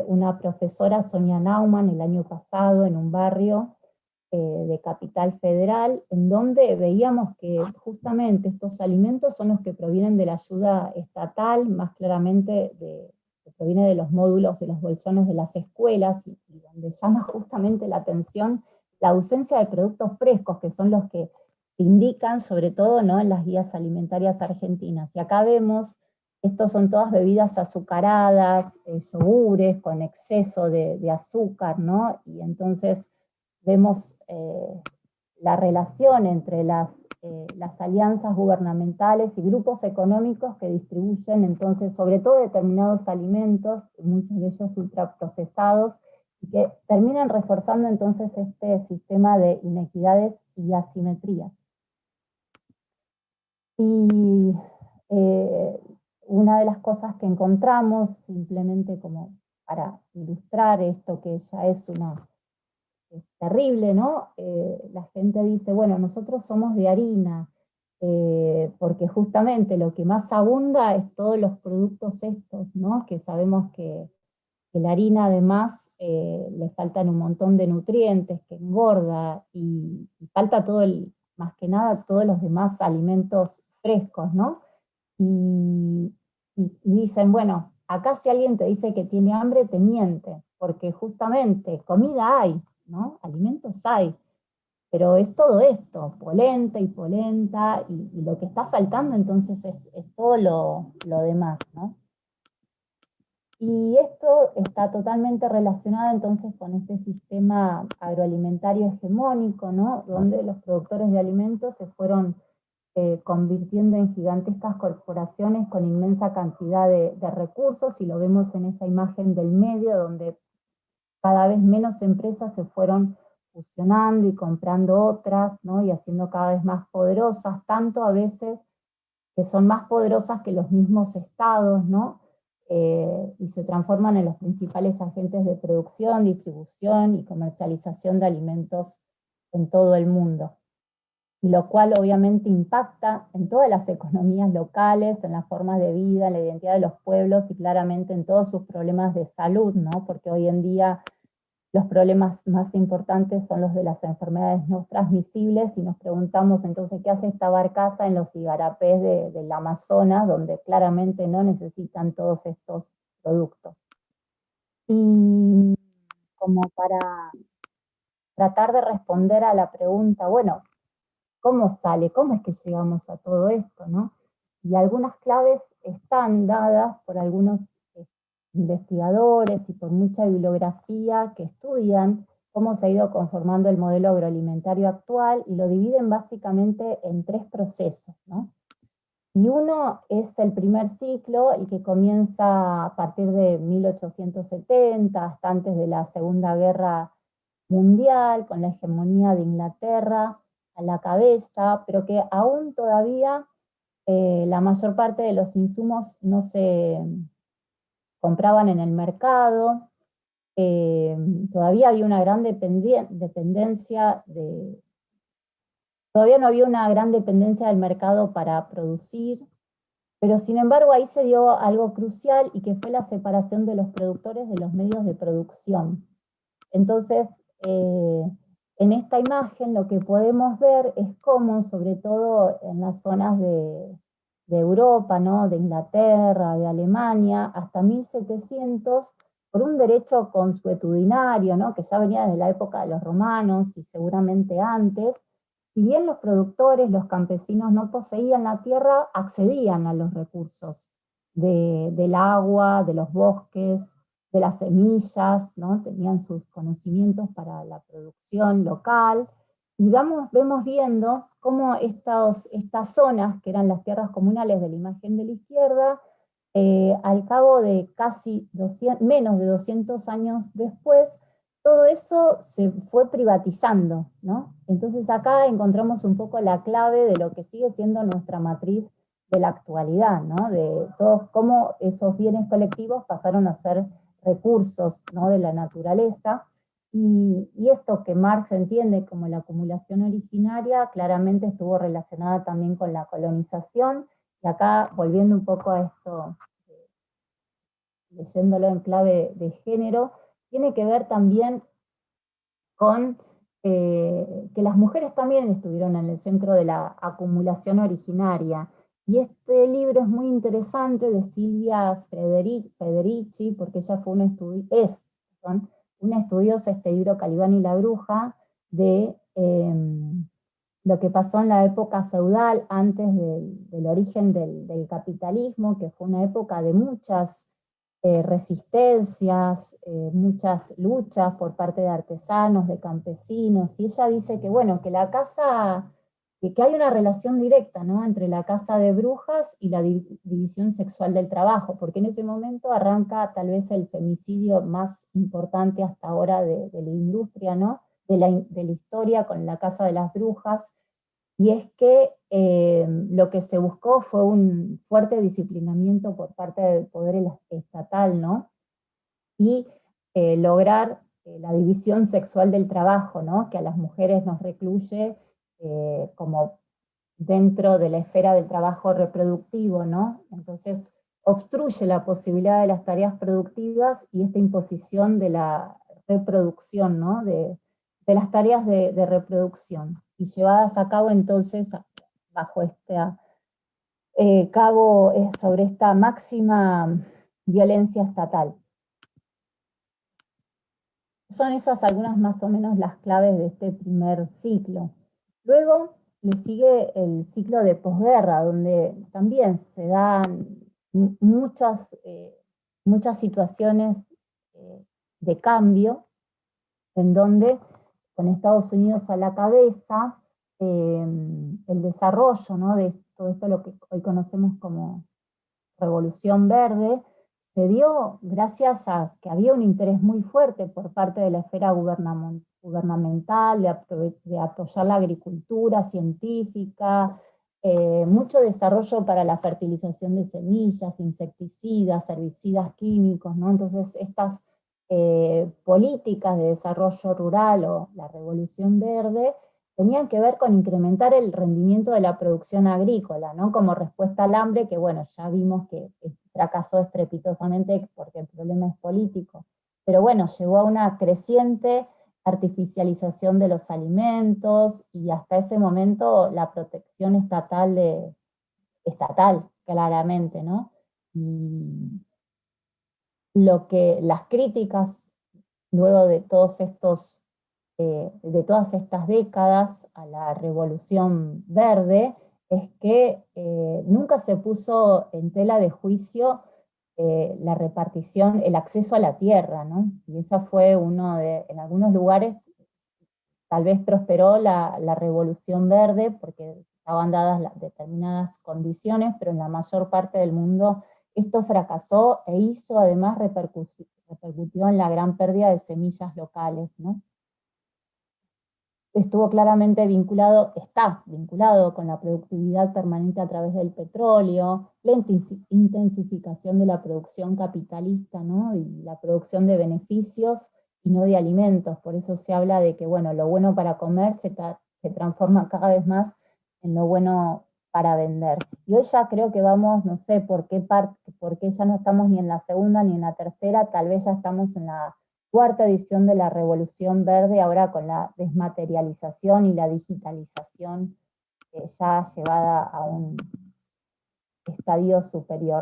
Speaker 4: una profesora, Sonia Naumann, el año pasado en un barrio de Capital Federal, en donde veíamos que justamente estos alimentos son los que provienen de la ayuda estatal, más claramente que proviene de los módulos, de los bolsones de las escuelas, y donde llama justamente la atención la ausencia de productos frescos, que son los que se indican sobre todo, ¿no?, en las guías alimentarias argentinas. Y acá vemos, estos son todas bebidas azucaradas, yogures con exceso de azúcar, ¿no? Y entonces vemos la relación entre las alianzas gubernamentales y grupos económicos que distribuyen entonces sobre todo determinados alimentos, muchos de ellos ultraprocesados, y que terminan reforzando entonces este sistema de inequidades y asimetrías. Y una de las cosas que encontramos, simplemente como para ilustrar esto que ya es terrible, ¿no? La gente dice, bueno, nosotros somos de harina, porque justamente lo que más abunda es todos los productos estos, ¿no? Que sabemos que la harina además le faltan un montón de nutrientes, que engorda, y falta más que nada todos los demás alimentos frescos, ¿no? Y dicen, bueno, acá si alguien te dice que tiene hambre, te miente, porque justamente comida hay, ¿no? Alimentos hay, pero es todo esto, polenta y polenta, y lo que está faltando entonces es todo lo demás, ¿no? Y esto está totalmente relacionado entonces con este sistema agroalimentario hegemónico, ¿no?, donde los productores de alimentos se fueron convirtiendo en gigantescas corporaciones con inmensa cantidad de recursos, y lo vemos en esa imagen del medio, donde cada vez menos empresas se fueron fusionando y comprando otras, ¿no?, y haciendo cada vez más poderosas, tanto a veces que son más poderosas que los mismos estados, ¿no? Y se transforman en los principales agentes de producción, distribución y comercialización de alimentos en todo el mundo. Y lo cual obviamente impacta en todas las economías locales, en las formas de vida, en la identidad de los pueblos y claramente en todos sus problemas de salud, ¿no? Porque hoy en día los problemas más importantes son los de las enfermedades no transmisibles, y nos preguntamos entonces qué hace esta barcaza en los igarapés del Amazonas, donde claramente no necesitan todos estos productos. Y como para tratar de responder a la pregunta, bueno, ¿cómo sale? ¿Cómo es que llegamos a todo esto, no? Y algunas claves están dadas por algunos investigadores y por mucha bibliografía que estudian cómo se ha ido conformando el modelo agroalimentario actual, y lo dividen básicamente en tres procesos, ¿no? Y uno es el primer ciclo, el que comienza a partir de 1870, hasta antes de la Segunda Guerra Mundial, con la hegemonía de Inglaterra a la cabeza, pero que aún todavía la mayor parte de los insumos no se compraban en el mercado, todavía había una gran dependencia todavía no había una gran dependencia del mercado para producir, pero sin embargo ahí se dio algo crucial, y que fue la separación de los productores de los medios de producción. Entonces, en esta imagen lo que podemos ver es cómo, sobre todo en las zonas de Europa, ¿no?, de Inglaterra, de Alemania, hasta 1700, por un derecho consuetudinario, ¿no?, que ya venía desde la época de los romanos y seguramente antes, si bien los productores, los campesinos no poseían la tierra, accedían a los recursos del agua, de los bosques, de las semillas, ¿no? Tenían sus conocimientos para la producción local, y vemos viendo cómo estas zonas, que eran las tierras comunales de la imagen de la izquierda, al cabo de casi menos de 200 años después, todo eso se fue privatizando, ¿no? Entonces acá encontramos un poco la clave de lo que sigue siendo nuestra matriz de la actualidad, ¿no? De todos cómo esos bienes colectivos pasaron a ser recursos, ¿no?, de la naturaleza, y esto que Marx entiende como la acumulación originaria, claramente estuvo relacionada también con la colonización, y acá, volviendo un poco a esto, leyéndolo en clave de género, tiene que ver también con que las mujeres también estuvieron en el centro de la acumulación originaria. Y este libro es muy interesante, de Silvia Federici, porque ella fue una estudiosa, este libro Calibán y la bruja, de lo que pasó en la época feudal, antes del origen del capitalismo, que fue una época de muchas resistencias, muchas luchas por parte de artesanos, de campesinos, y ella dice que, bueno, que la casa, que hay una relación directa, ¿no?, entre la caza de brujas y la división sexual del trabajo, porque en ese momento arranca tal vez el femicidio más importante hasta ahora de la industria, ¿no?, de la historia, con la caza de las brujas, y es que lo que se buscó fue un fuerte disciplinamiento por parte del poder estatal, ¿no?, y lograr la división sexual del trabajo, ¿no?, que a las mujeres nos recluye como dentro de la esfera del trabajo reproductivo, ¿no? Entonces obstruye la posibilidad de las tareas productivas y esta imposición de la reproducción, ¿no?, de las tareas de reproducción, y llevadas a cabo entonces bajo sobre esta máxima violencia estatal. Son esas algunas más o menos las claves de este primer ciclo. Luego le sigue el ciclo de posguerra, donde también se dan muchas situaciones de cambio, en donde, con Estados Unidos a la cabeza, el desarrollo, ¿no?, de todo esto, lo que hoy conocemos como Revolución Verde, se dio gracias a que había un interés muy fuerte por parte de la esfera gubernamental de apoyar la agricultura científica, mucho desarrollo para la fertilización de semillas, insecticidas, herbicidas químicos, ¿no? Entonces estas políticas de desarrollo rural o la Revolución Verde tenían que ver con incrementar el rendimiento de la producción agrícola, ¿no?, como respuesta al hambre, que bueno, ya vimos que fracasó estrepitosamente porque el problema es político. Pero bueno, llevó a una creciente artificialización de los alimentos y hasta ese momento la protección estatal, claramente, ¿no? Y las críticas luego de todas estas décadas a la Revolución Verde es que nunca se puso en tela de juicio la repartición, el acceso a la tierra, ¿no? Y esa fue en algunos lugares tal vez prosperó la Revolución Verde porque estaban dadas determinadas condiciones, pero en la mayor parte del mundo esto fracasó e hizo además repercutió en la gran pérdida de semillas locales, ¿no? Está vinculado con la productividad permanente a través del petróleo, la intensificación de la producción capitalista, ¿no?, y la producción de beneficios y no de alimentos. Por eso se habla de que, bueno, lo bueno para comer se transforma cada vez más en lo bueno para vender. Y hoy ya creo que vamos, no sé por qué ya no estamos ni en la segunda ni en la tercera, tal vez ya estamos en la cuarta edición de la Revolución Verde, ahora con la desmaterialización y la digitalización ya llevada a un estadio superior.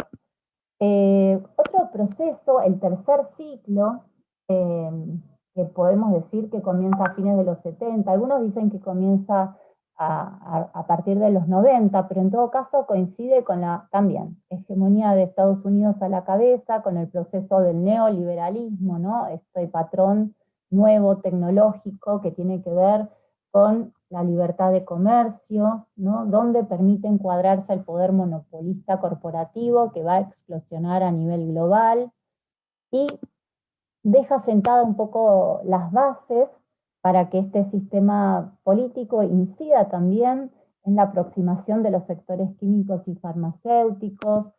Speaker 4: Otro proceso, el tercer ciclo, que podemos decir que comienza a fines de los 70, algunos dicen que comienza a partir de los 90, pero en todo caso coincide con la también hegemonía de Estados Unidos a la cabeza, con el proceso del neoliberalismo, ¿no?, este patrón nuevo tecnológico que tiene que ver con la libertad de comercio, ¿no? Donde permite encuadrarse el poder monopolista corporativo que va a explosionar a nivel global, y deja sentada un poco las bases para que este sistema político incida también en la aproximación de los sectores químicos y farmacéuticos.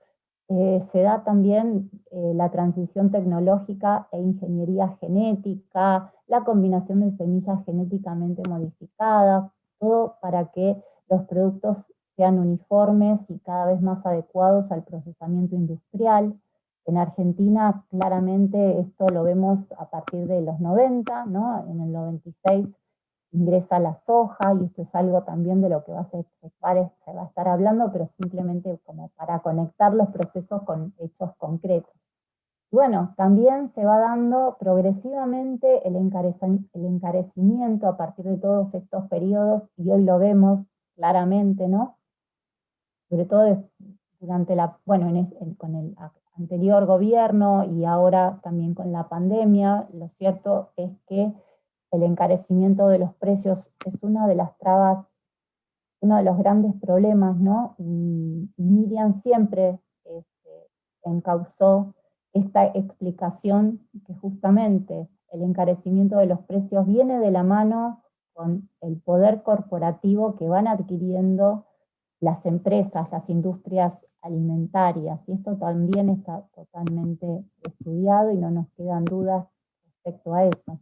Speaker 4: Se da también la transición tecnológica e ingeniería genética, la combinación de semillas genéticamente modificadas, todo para que los productos sean uniformes y cada vez más adecuados al procesamiento industrial. En Argentina, claramente, esto lo vemos a partir de los 90, ¿no? En el 96 ingresa la soja, y esto es algo también de lo que se va a estar hablando, pero simplemente como para conectar los procesos con hechos concretos. Bueno, también se va dando progresivamente el encarecimiento a partir de todos estos periodos, y hoy lo vemos claramente, ¿no? Sobre todo durante con el anterior gobierno y ahora también con la pandemia. Lo cierto es que el encarecimiento de los precios es una de las trabas, uno de los grandes problemas, ¿no? Y Miriam siempre encauzó esta explicación, que justamente el encarecimiento de los precios viene de la mano con el poder corporativo que van adquiriendo las empresas, las industrias alimentarias, y esto también está totalmente estudiado y no nos quedan dudas respecto a eso.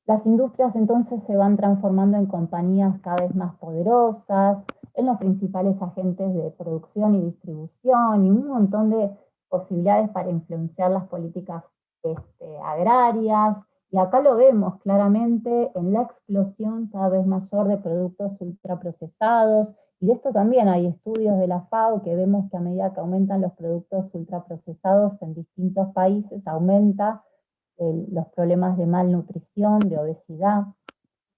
Speaker 4: Las industrias entonces se van transformando en compañías cada vez más poderosas, en los principales agentes de producción y distribución, y un montón de posibilidades para influenciar las políticas agrarias. Y acá lo vemos claramente en la explosión cada vez mayor de productos ultraprocesados, y de esto también hay estudios de la FAO que vemos que a medida que aumentan los productos ultraprocesados en distintos países, aumenta los problemas de malnutrición, de obesidad.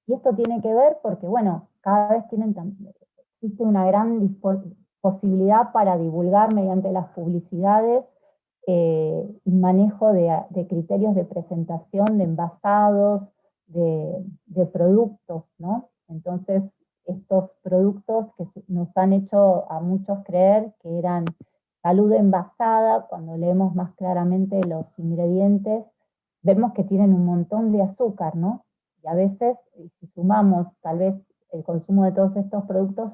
Speaker 4: Y esto tiene que ver porque, bueno, cada vez existe una gran posibilidad para divulgar mediante las publicidades y manejo de criterios de presentación, de envasados, de productos, ¿no? Entonces, estos productos que nos han hecho a muchos creer que eran salud envasada, cuando leemos más claramente los ingredientes, vemos que tienen un montón de azúcar, ¿no? Y a veces, si sumamos tal vez el consumo de todos estos productos,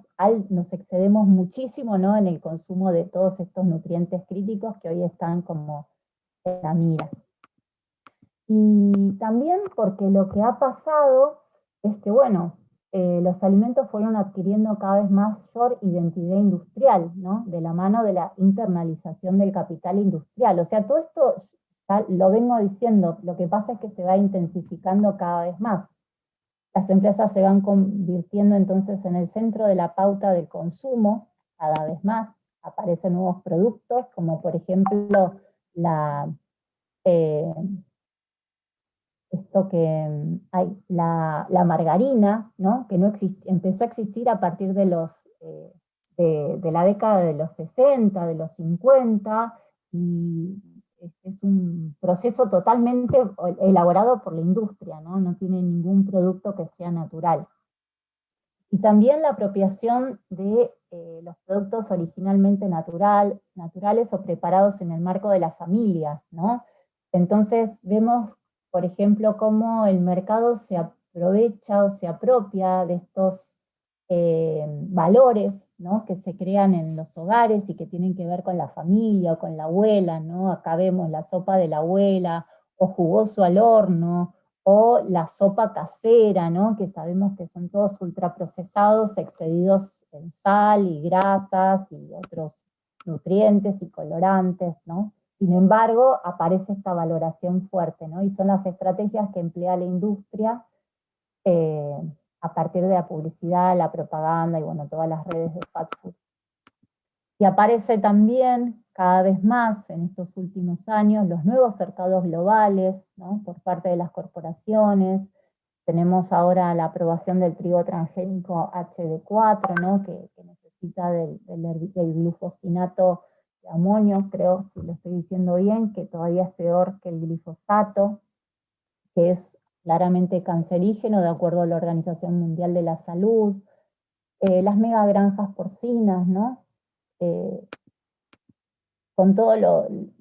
Speaker 4: nos excedemos muchísimo, ¿no? En el consumo de todos estos nutrientes críticos que hoy están como en la mira. Y también porque lo que ha pasado es que, bueno, los alimentos fueron adquiriendo cada vez mayor identidad industrial, ¿no? De la mano de la internalización del capital industrial. O sea, todo esto ya lo vengo diciendo, lo que pasa es que se va intensificando cada vez más. Las empresas se van convirtiendo entonces en el centro de la pauta del consumo cada vez más. Aparecen nuevos productos, como por ejemplo la margarina, ¿no? Que no empezó a existir a partir de la década de los 60, de los 50, y es un proceso totalmente elaborado por la industria, ¿no? No tiene ningún producto que sea natural. Y también la apropiación de los productos originalmente naturales o preparados en el marco de las familias, ¿no? Entonces vemos, por ejemplo, cómo el mercado se aprovecha o se apropia de estos valores, ¿no? Que se crean en los hogares y que tienen que ver con la familia o con la abuela, ¿no? Acá vemos la sopa de la abuela, o jugoso al horno, o la sopa casera, ¿no? Que sabemos que son todos ultraprocesados, excedidos en sal y grasas y otros nutrientes y colorantes, ¿no? Sin embargo, aparece esta valoración fuerte, ¿no? Y son las estrategias que emplea la industria a partir de la publicidad, la propaganda y, bueno, todas las redes de fast food. Y aparece también cada vez más en estos últimos años los nuevos mercados globales, ¿no? Por parte de las corporaciones. Tenemos ahora la aprobación del trigo transgénico HB4, ¿no? que necesita del glufosinato de amonio, creo, si lo estoy diciendo bien, que todavía es peor que el glifosato, que es claramente cancerígeno de acuerdo a la Organización Mundial de la Salud, las megagranjas porcinas, ¿no? Con todo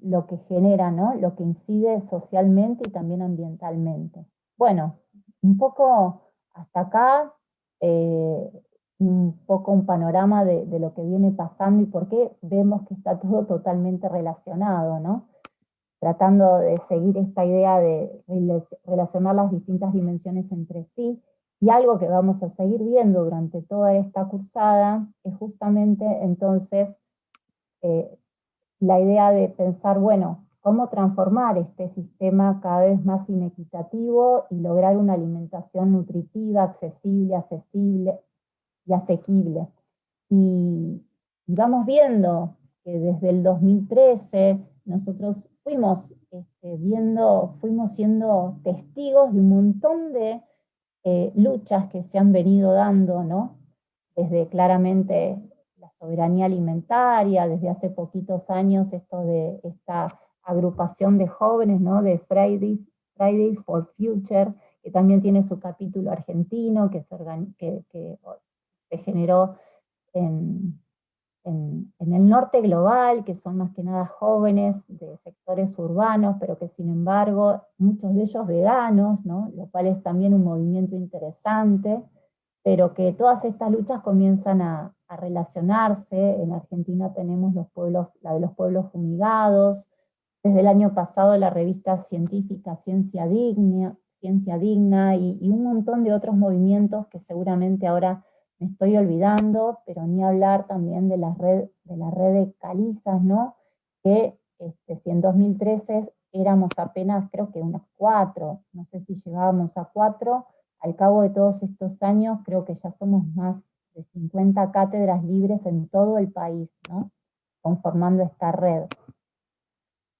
Speaker 4: lo que genera, ¿no? Lo que incide socialmente y también ambientalmente. Bueno, un poco hasta acá, un poco un panorama de lo que viene pasando y por qué vemos que está todo totalmente relacionado, ¿no? Tratando de seguir esta idea de relacionar las distintas dimensiones entre sí, y algo que vamos a seguir viendo durante toda esta cursada es justamente entonces la idea de pensar, bueno, cómo transformar este sistema cada vez más inequitativo y lograr una alimentación nutritiva, accesible y asequible. Y vamos viendo que desde el 2013 nosotros fuimos siendo testigos de un montón de luchas que se han venido dando, ¿no? Desde claramente la soberanía alimentaria, desde hace poquitos años esto de esta agrupación de jóvenes, ¿no? De Fridays for Future, que también tiene su capítulo argentino, que se generó en el norte global, que son más que nada jóvenes de sectores urbanos, pero que sin embargo, muchos de ellos veganos, ¿no? Lo cual es también un movimiento interesante, pero que todas estas luchas comienzan a relacionarse. En Argentina tenemos la de los pueblos fumigados, desde el año pasado la revista científica Ciencia Digna, y un montón de otros movimientos que seguramente ahora me estoy olvidando, pero ni hablar también de la red de calizas, ¿no? Que si en 2013 éramos apenas, creo que unas 4, no sé si llegábamos a 4, al cabo de todos estos años creo que ya somos más de 50 cátedras libres en todo el país, ¿no? Conformando esta red,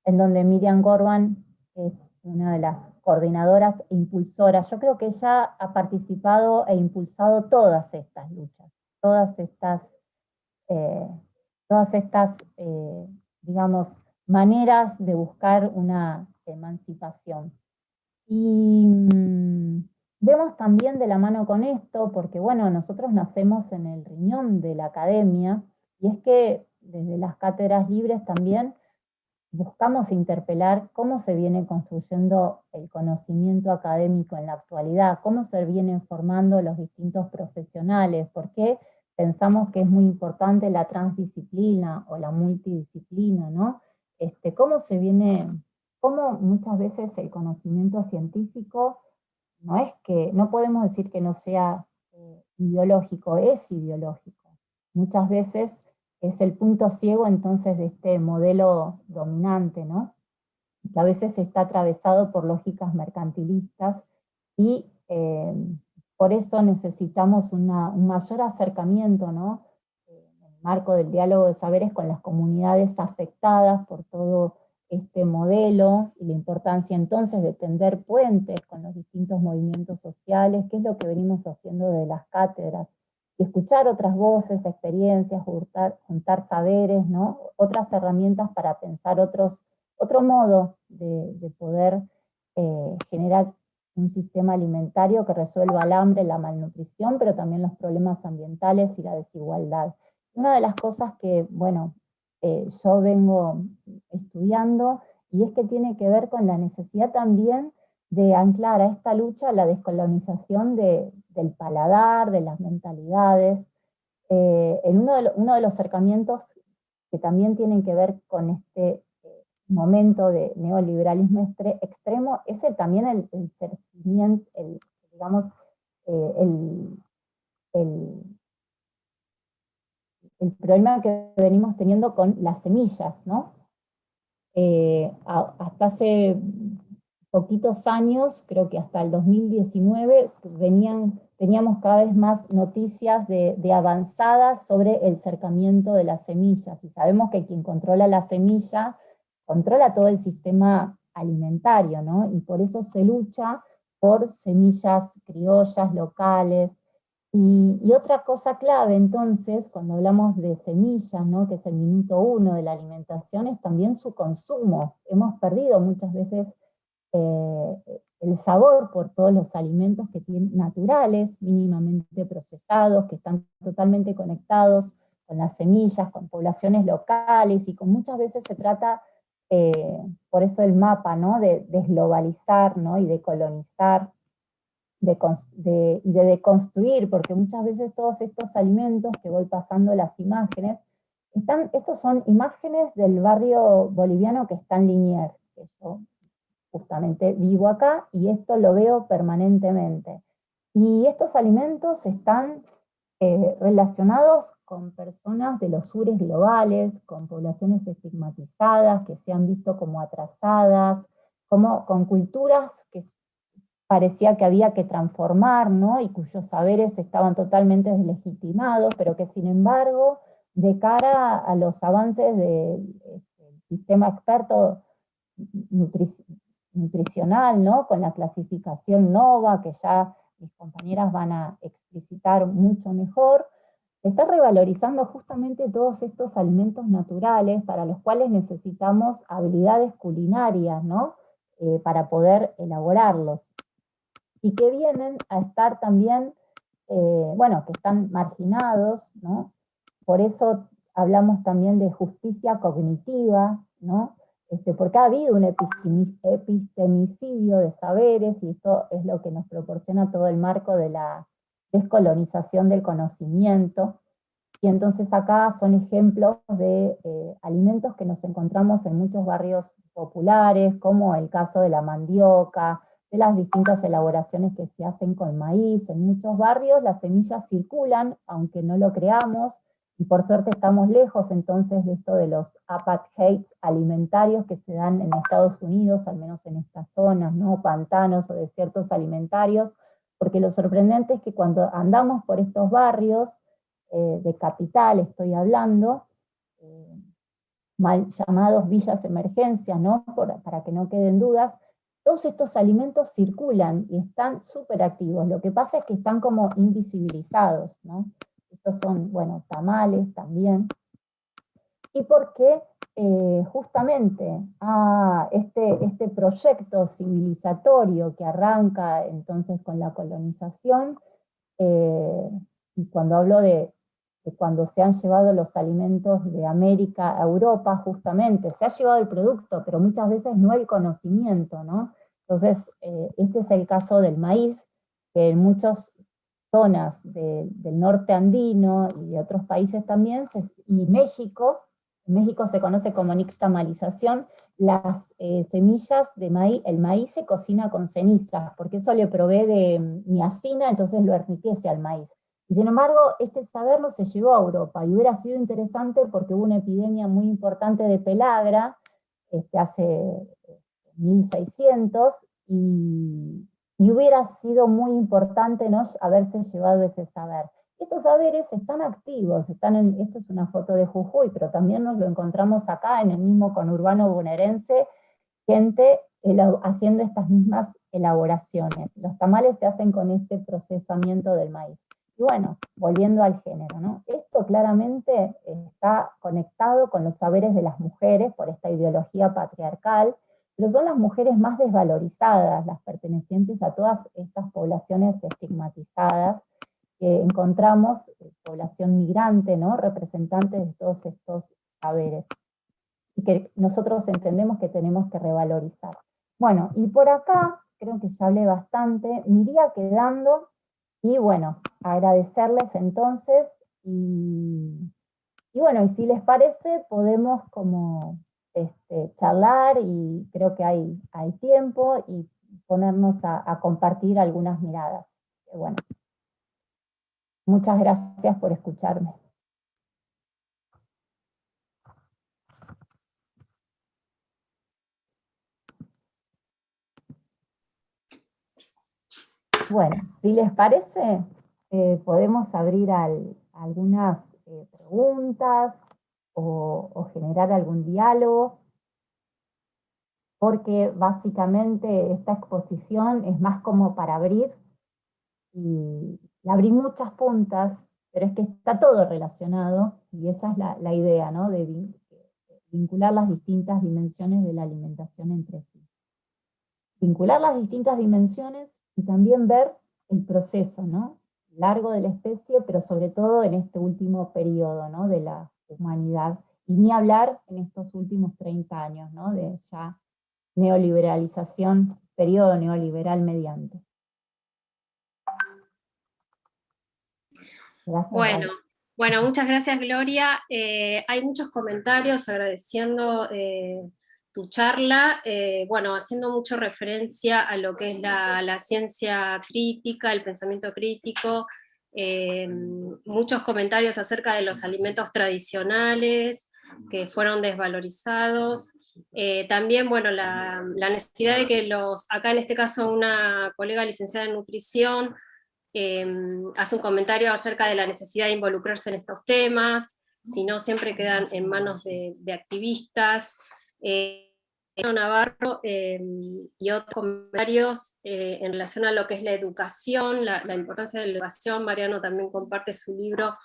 Speaker 4: en donde Miriam Gorban es una de las coordinadoras e impulsoras. Yo creo que ella ha participado e impulsado todas estas luchas, todas estas digamos, maneras de buscar una emancipación. Y vemos también de la mano con esto, porque bueno, nosotros nacemos en el riñón de la academia, y es que desde las cátedras libres también buscamos interpelar cómo se viene construyendo el conocimiento académico en la actualidad, cómo se vienen formando los distintos profesionales, por qué pensamos que es muy importante la transdisciplina o la multidisciplina, ¿no? Cómo muchas veces el conocimiento científico no podemos decir que no sea ideológico, es ideológico. Muchas veces es el punto ciego entonces de este modelo dominante, ¿no? Que a veces está atravesado por lógicas mercantilistas y por eso necesitamos un mayor acercamiento, ¿no? En el marco del diálogo de saberes con las comunidades afectadas por todo este modelo y la importancia entonces de tender puentes con los distintos movimientos sociales, que es lo que venimos haciendo de las cátedras, y escuchar otras voces, experiencias, juntar saberes, ¿no? Otras herramientas para pensar otro modo de poder generar un sistema alimentario que resuelva el hambre, la malnutrición, pero también los problemas ambientales y la desigualdad. Una de las cosas que, bueno, yo vengo estudiando, y es que tiene que ver con la necesidad también de anclar a esta lucha la descolonización del paladar, de las mentalidades, en uno de los acercamientos que también tienen que ver con este momento de neoliberalismo extremo, es también el digamos, el problema que venimos teniendo con las semillas, ¿no? Hasta hace poquitos años, creo que hasta el 2019, teníamos cada vez más noticias de avanzadas sobre el cercamiento de las semillas, y sabemos que quien controla la semilla controla todo el sistema alimentario, ¿no? Y por eso se lucha por semillas criollas, locales. Y otra cosa clave, entonces, cuando hablamos de semillas, ¿no? Que es el minuto 1 de la alimentación, es también su consumo. Hemos perdido muchas veces el sabor por todos los alimentos que tienen naturales, mínimamente procesados, que están totalmente conectados con las semillas, con poblaciones locales, y con muchas veces se trata, por eso el mapa, ¿no?, de desglobalizar, ¿no?, y de colonizar, y de deconstruir, porque muchas veces todos estos alimentos que voy pasando las imágenes, estos son imágenes del barrio boliviano que está en Liniers, que yo justamente vivo acá, y esto lo veo permanentemente. Y estos alimentos están relacionados con personas de los sures globales, con poblaciones estigmatizadas, que se han visto como atrasadas, con culturas que parecía que había que transformar, ¿no?, y cuyos saberes estaban totalmente deslegitimados, pero que sin embargo, de cara a los avances del sistema experto nutricional, ¿no?, con la clasificación NOVA, que ya mis compañeras van a explicitar mucho mejor, se está revalorizando justamente todos estos alimentos naturales para los cuales necesitamos habilidades culinarias, ¿no?, para poder elaborarlos, y que vienen a estar también, bueno, que están marginados, ¿no? Por eso hablamos también de justicia cognitiva, ¿no? Porque ha habido un epistemicidio de saberes, y esto es lo que nos proporciona todo el marco de la descolonización del conocimiento. Y entonces acá son ejemplos de alimentos que nos encontramos en muchos barrios populares, como el caso de la mandioca, de las distintas elaboraciones que se hacen con maíz. En muchos barrios las semillas circulan, aunque no lo creamos, y por suerte estamos lejos entonces de esto de los apartheids alimentarios que se dan en Estados Unidos, al menos en estas zonas, ¿no?, pantanos o desiertos alimentarios, porque lo sorprendente es que cuando andamos por estos barrios, de capital estoy hablando, mal llamados villas emergencias, ¿no?, para que no queden dudas, todos estos alimentos circulan y están súper activos. Lo que pasa es que están como invisibilizados, ¿no? Estos son, bueno, tamales también. Y porque justamente este proyecto civilizatorio que arranca entonces con la colonización, y cuando hablo de cuando se han llevado los alimentos de América a Europa, justamente, se ha llevado el producto, pero muchas veces no el conocimiento, ¿no? Entonces, este es el caso del maíz, que en muchas zonas del norte andino y de otros países también, y México, en México se conoce como nixtamalización, las semillas de maíz, el maíz se cocina con cenizas, porque eso le provee de niacina, entonces lo enriquece al maíz. Y sin embargo, este saber no se llevó a Europa, y hubiera sido interesante porque hubo una epidemia muy importante de pelagra, hace 1600, y hubiera sido muy importante, ¿no?, haberse llevado ese saber. Estos saberes están activos, esto es una foto de Jujuy, pero también nos lo encontramos acá en el mismo conurbano bonaerense, gente haciendo estas mismas elaboraciones. Los tamales se hacen con este procesamiento del maíz. Y bueno, volviendo al género, ¿no?, esto claramente está conectado con los saberes de las mujeres por esta ideología patriarcal, pero son las mujeres más desvalorizadas, las pertenecientes a todas estas poblaciones estigmatizadas, que encontramos, población migrante, ¿no?, representantes de todos estos saberes, y que nosotros entendemos que tenemos que revalorizar. Bueno, y por acá, creo que ya hablé bastante, me iría quedando, y bueno, agradecerles entonces, y bueno, y si les parece, podemos como charlar, y creo que hay tiempo, y ponernos a compartir algunas miradas. Bueno, muchas gracias por escucharme. Bueno, si les parece, podemos abrir algunas preguntas o generar algún diálogo, porque básicamente esta exposición es más como para abrir, y abrir muchas puntas, pero es que está todo relacionado, y esa es la idea, ¿no?, de vincular las distintas dimensiones de la alimentación entre sí. vincular las distintas dimensiones y también ver el proceso, ¿no? Largo de la especie, pero sobre todo en este último periodo, ¿no? De la humanidad. Y ni hablar en estos últimos 30 años, ¿no? De ya neoliberalización, periodo neoliberal mediante. Gracias,
Speaker 2: Bueno,
Speaker 4: Gaby.
Speaker 2: bueno, muchas gracias, Gloria. Hay muchos comentarios agradeciendo tu charla, bueno, haciendo mucho referencia a lo que es la ciencia crítica, el pensamiento crítico, muchos comentarios acerca de los alimentos tradicionales que fueron desvalorizados. También, bueno, la necesidad de que acá en este caso una colega licenciada en nutrición, hace un comentario acerca de la necesidad de involucrarse en estos temas, si no siempre quedan en manos de activistas. Navarro y otros comentarios en relación a lo que es la educación, la importancia de la educación. Mariano también comparte su libro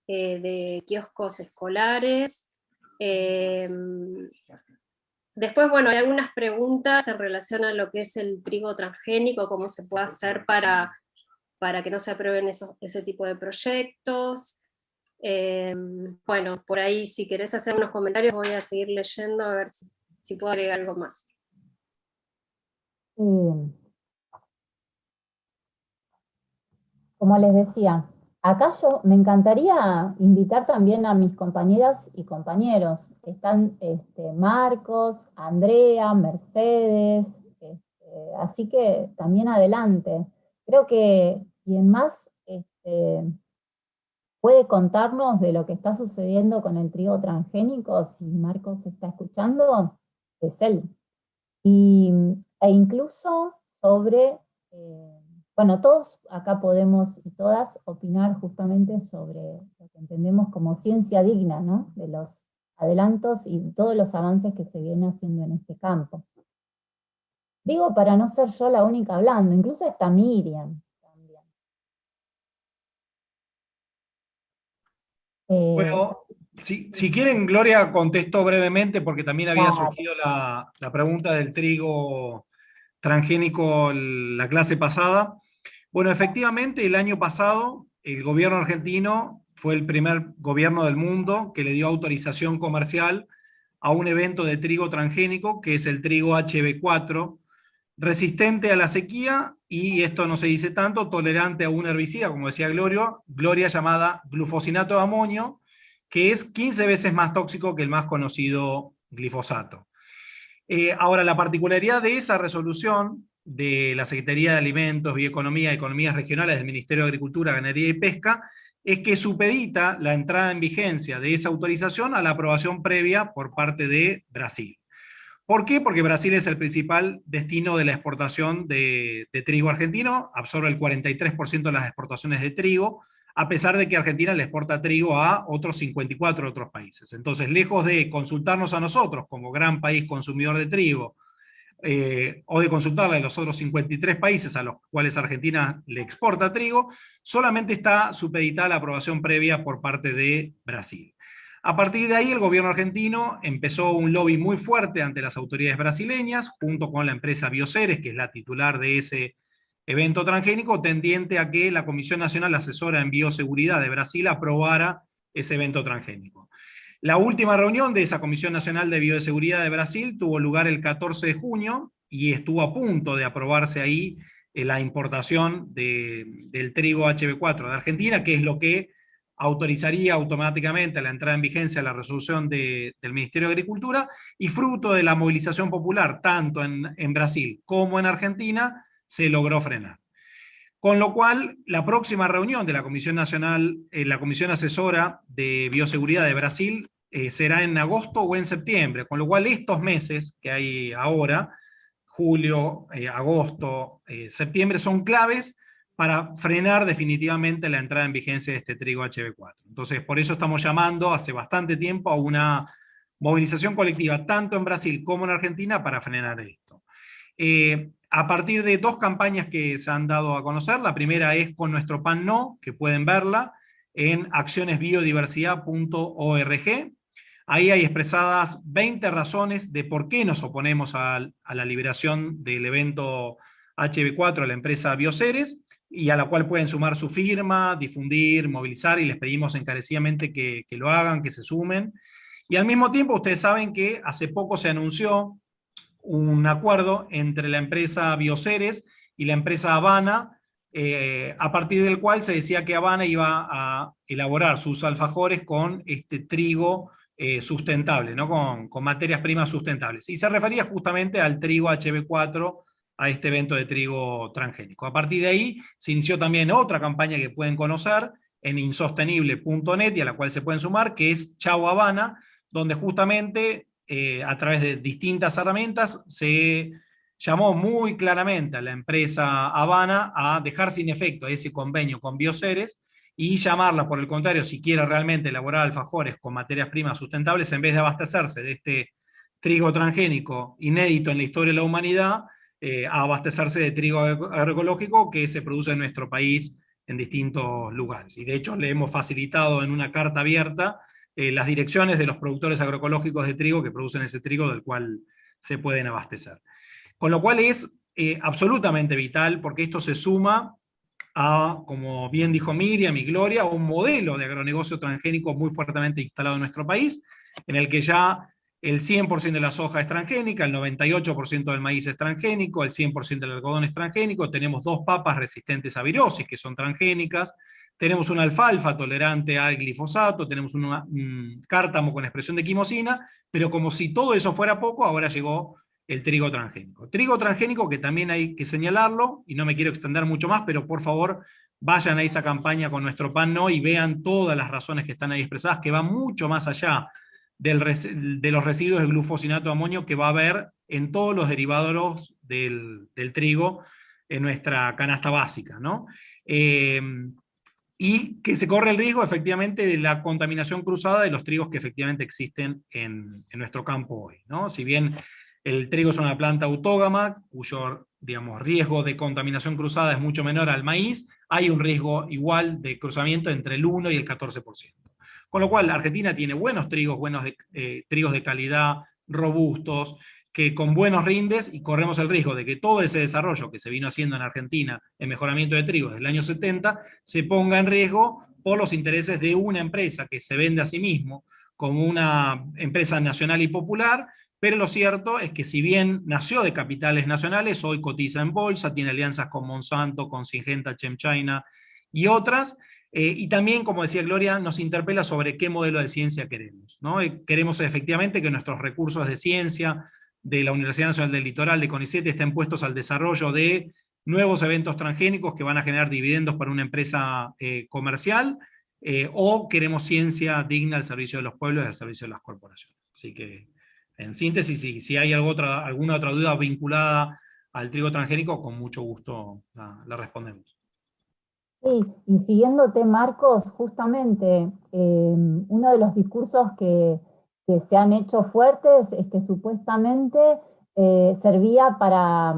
Speaker 2: de kioscos escolares. Después, bueno, hay algunas preguntas en relación a lo que es el trigo transgénico, cómo se puede hacer para que no se aprueben ese tipo de proyectos. Bueno, por ahí si querés hacer unos comentarios voy a seguir leyendo a ver si puedo agregar algo más.
Speaker 4: Como les decía, acá me encantaría invitar también a mis compañeras y compañeros. Están Marcos, Andrea, Mercedes, así que también adelante. Creo que quien más puede contarnos de lo que está sucediendo con el trigo transgénico, si Marcos está escuchando, es él. E incluso sobre, bueno, todos acá podemos y todas opinar justamente sobre lo que entendemos como ciencia digna, ¿no? De los adelantos y todos los avances que se vienen haciendo en este campo. Digo, para no ser yo la única hablando, incluso está Miriam también.
Speaker 5: Bueno, si quieren, Gloria, contesto brevemente, porque también había
Speaker 4: Claro.
Speaker 5: surgido la pregunta del trigo transgénico la clase pasada. Bueno, efectivamente, el año pasado el gobierno argentino fue el primer gobierno del mundo que le dio autorización comercial a un evento de trigo transgénico, que es el trigo HB4, resistente a la sequía, y esto no se dice tanto, tolerante a un herbicida, como decía Gloria, llamada glufosinato de amonio, que es 15 veces más tóxico que el más conocido glifosato. Ahora, la particularidad de esa resolución de la Secretaría de Alimentos, Bioeconomía y Economías Regionales del Ministerio de Agricultura, Ganadería y Pesca es que supedita la entrada en vigencia de esa autorización a la aprobación previa por parte de Brasil. ¿Por qué? Porque Brasil es el principal destino de la exportación de trigo argentino, absorbe el 43% de las exportaciones de trigo, a pesar de que Argentina le exporta trigo a otros 54 otros países. Entonces, lejos de consultarnos a nosotros como gran país consumidor de trigo, o de consultarle a los otros 53 países a los cuales Argentina le exporta trigo, solamente está supeditada la aprobación previa por parte de Brasil. A partir de ahí, el gobierno argentino empezó un lobby muy fuerte ante las autoridades brasileñas, junto con la empresa Bioceres, que es la titular de ese evento transgénico, tendiente a que la Comisión Nacional Asesora en Bioseguridad de Brasil aprobara ese evento transgénico. La última reunión de esa Comisión Nacional de Bioseguridad de Brasil tuvo lugar el 14 de junio y estuvo a punto de aprobarse ahí la importación del trigo HB4 de Argentina, que es lo que autorizaría automáticamente la entrada en vigencia de la resolución del Ministerio de Agricultura, y fruto de la movilización popular, tanto en Brasil como en Argentina, se logró frenar. Con lo cual, la próxima reunión de la Comisión Nacional, la Comisión Asesora de Bioseguridad de Brasil, será en agosto o en septiembre, con lo cual estos meses que hay ahora, julio, agosto, septiembre, son claves para frenar definitivamente la entrada en vigencia de este trigo HB4. Entonces, por eso estamos llamando hace bastante tiempo a una movilización colectiva, tanto en Brasil como en Argentina, para frenar esto. A partir de dos campañas que se han dado a conocer, la primera es con nuestro PAN No, que pueden verla en accionesbiodiversidad.org. Ahí hay expresadas 20 razones de por qué nos oponemos a la liberación del evento HB4 a la empresa Bioceres, y a la cual pueden sumar su firma, difundir, movilizar, y les pedimos encarecidamente que lo hagan, que se sumen. Y al mismo tiempo, ustedes saben que hace poco se anunció un acuerdo entre la empresa Bioceres y la empresa Habana, a partir del cual se decía que Habana iba a elaborar sus alfajores con este trigo sustentable, ¿no? con materias primas sustentables. Y se refería justamente al trigo HB4, a este evento de trigo transgénico. A partir de ahí se inició también otra campaña que pueden conocer en insostenible.net, y a la cual se pueden sumar, que es Chau Habana, donde justamente a través de distintas herramientas se llamó muy claramente a la empresa Habana a dejar sin efecto ese convenio con Bioceres y llamarla, por el contrario, si quiere realmente elaborar alfajores con materias primas sustentables, en vez de abastecerse de este trigo transgénico inédito en la historia de la humanidad, a abastecerse de trigo agroecológico que se produce en nuestro país en distintos lugares. Y de hecho le hemos facilitado en una carta abierta las direcciones de los productores agroecológicos de trigo que producen ese trigo del cual se pueden abastecer. Con lo cual es absolutamente vital, porque esto se suma a, como bien dijo Miriam y Gloria, a un modelo de agronegocio transgénico muy fuertemente instalado en nuestro país, en el que ya el 100% de la soja es transgénica, el 98% del maíz es transgénico, el 100% del algodón es transgénico, tenemos 2 papas resistentes a virosis que son transgénicas, tenemos una alfalfa tolerante al glifosato, tenemos un cártamo con expresión de quimosina, pero como si todo eso fuera poco, ahora llegó el trigo transgénico. Trigo transgénico que también hay que señalarlo, y no me quiero extender mucho más, pero por favor vayan a esa campaña con Nuestro Pan No y vean todas las razones que están ahí expresadas, que van mucho más allá de los residuos de glufosinato de amonio que va a haber en todos los derivados del trigo en nuestra canasta básica, ¿no? Y que se corre el riesgo efectivamente de la contaminación cruzada de los trigos que efectivamente existen en nuestro campo hoy, ¿no? Si bien el trigo es una planta autógama, cuyo, digamos, riesgo de contaminación cruzada es mucho menor al maíz, hay un riesgo igual de cruzamiento entre el 1 y el 14%. Con lo cual, Argentina tiene buenos trigos, trigos de calidad, robustos, que con buenos rindes, y corremos el riesgo de que todo ese desarrollo que se vino haciendo en Argentina en mejoramiento de trigo desde el año 70, se ponga en riesgo por los intereses de una empresa que se vende a sí mismo como una empresa nacional y popular, pero lo cierto es que si bien nació de capitales nacionales, hoy cotiza en bolsa, tiene alianzas con Monsanto, con Syngenta, ChemChina y otras, y también, como decía Gloria, nos interpela sobre qué modelo de ciencia queremos, ¿no? Queremos efectivamente que nuestros recursos de ciencia de la Universidad Nacional del Litoral, de CONICET, estén puestos al desarrollo de nuevos eventos transgénicos que van a generar dividendos para una empresa comercial, o queremos ciencia digna al servicio de los pueblos y al servicio de las corporaciones. Así que, en síntesis, si hay alguna otra duda vinculada al trigo transgénico, con mucho gusto la respondemos.
Speaker 4: Sí, y siguiéndote, Marcos, justamente uno de los discursos que se han hecho fuertes es que supuestamente servía para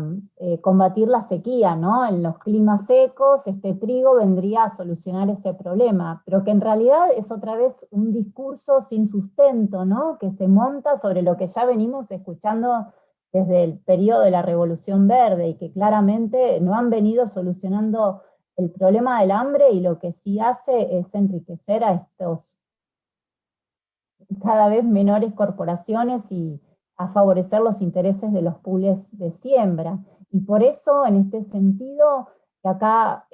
Speaker 4: combatir la sequía, ¿no? En los climas secos, este trigo vendría a solucionar ese problema, pero que en realidad es otra vez un discurso sin sustento, ¿no? Que se monta sobre lo que ya venimos escuchando desde el periodo de la Revolución Verde, y que claramente no han venido solucionando el problema del hambre, y lo que sí hace es enriquecer a estos cada vez menores corporaciones y a favorecer los intereses de los pools de siembra. Y por eso, en este sentido, que acá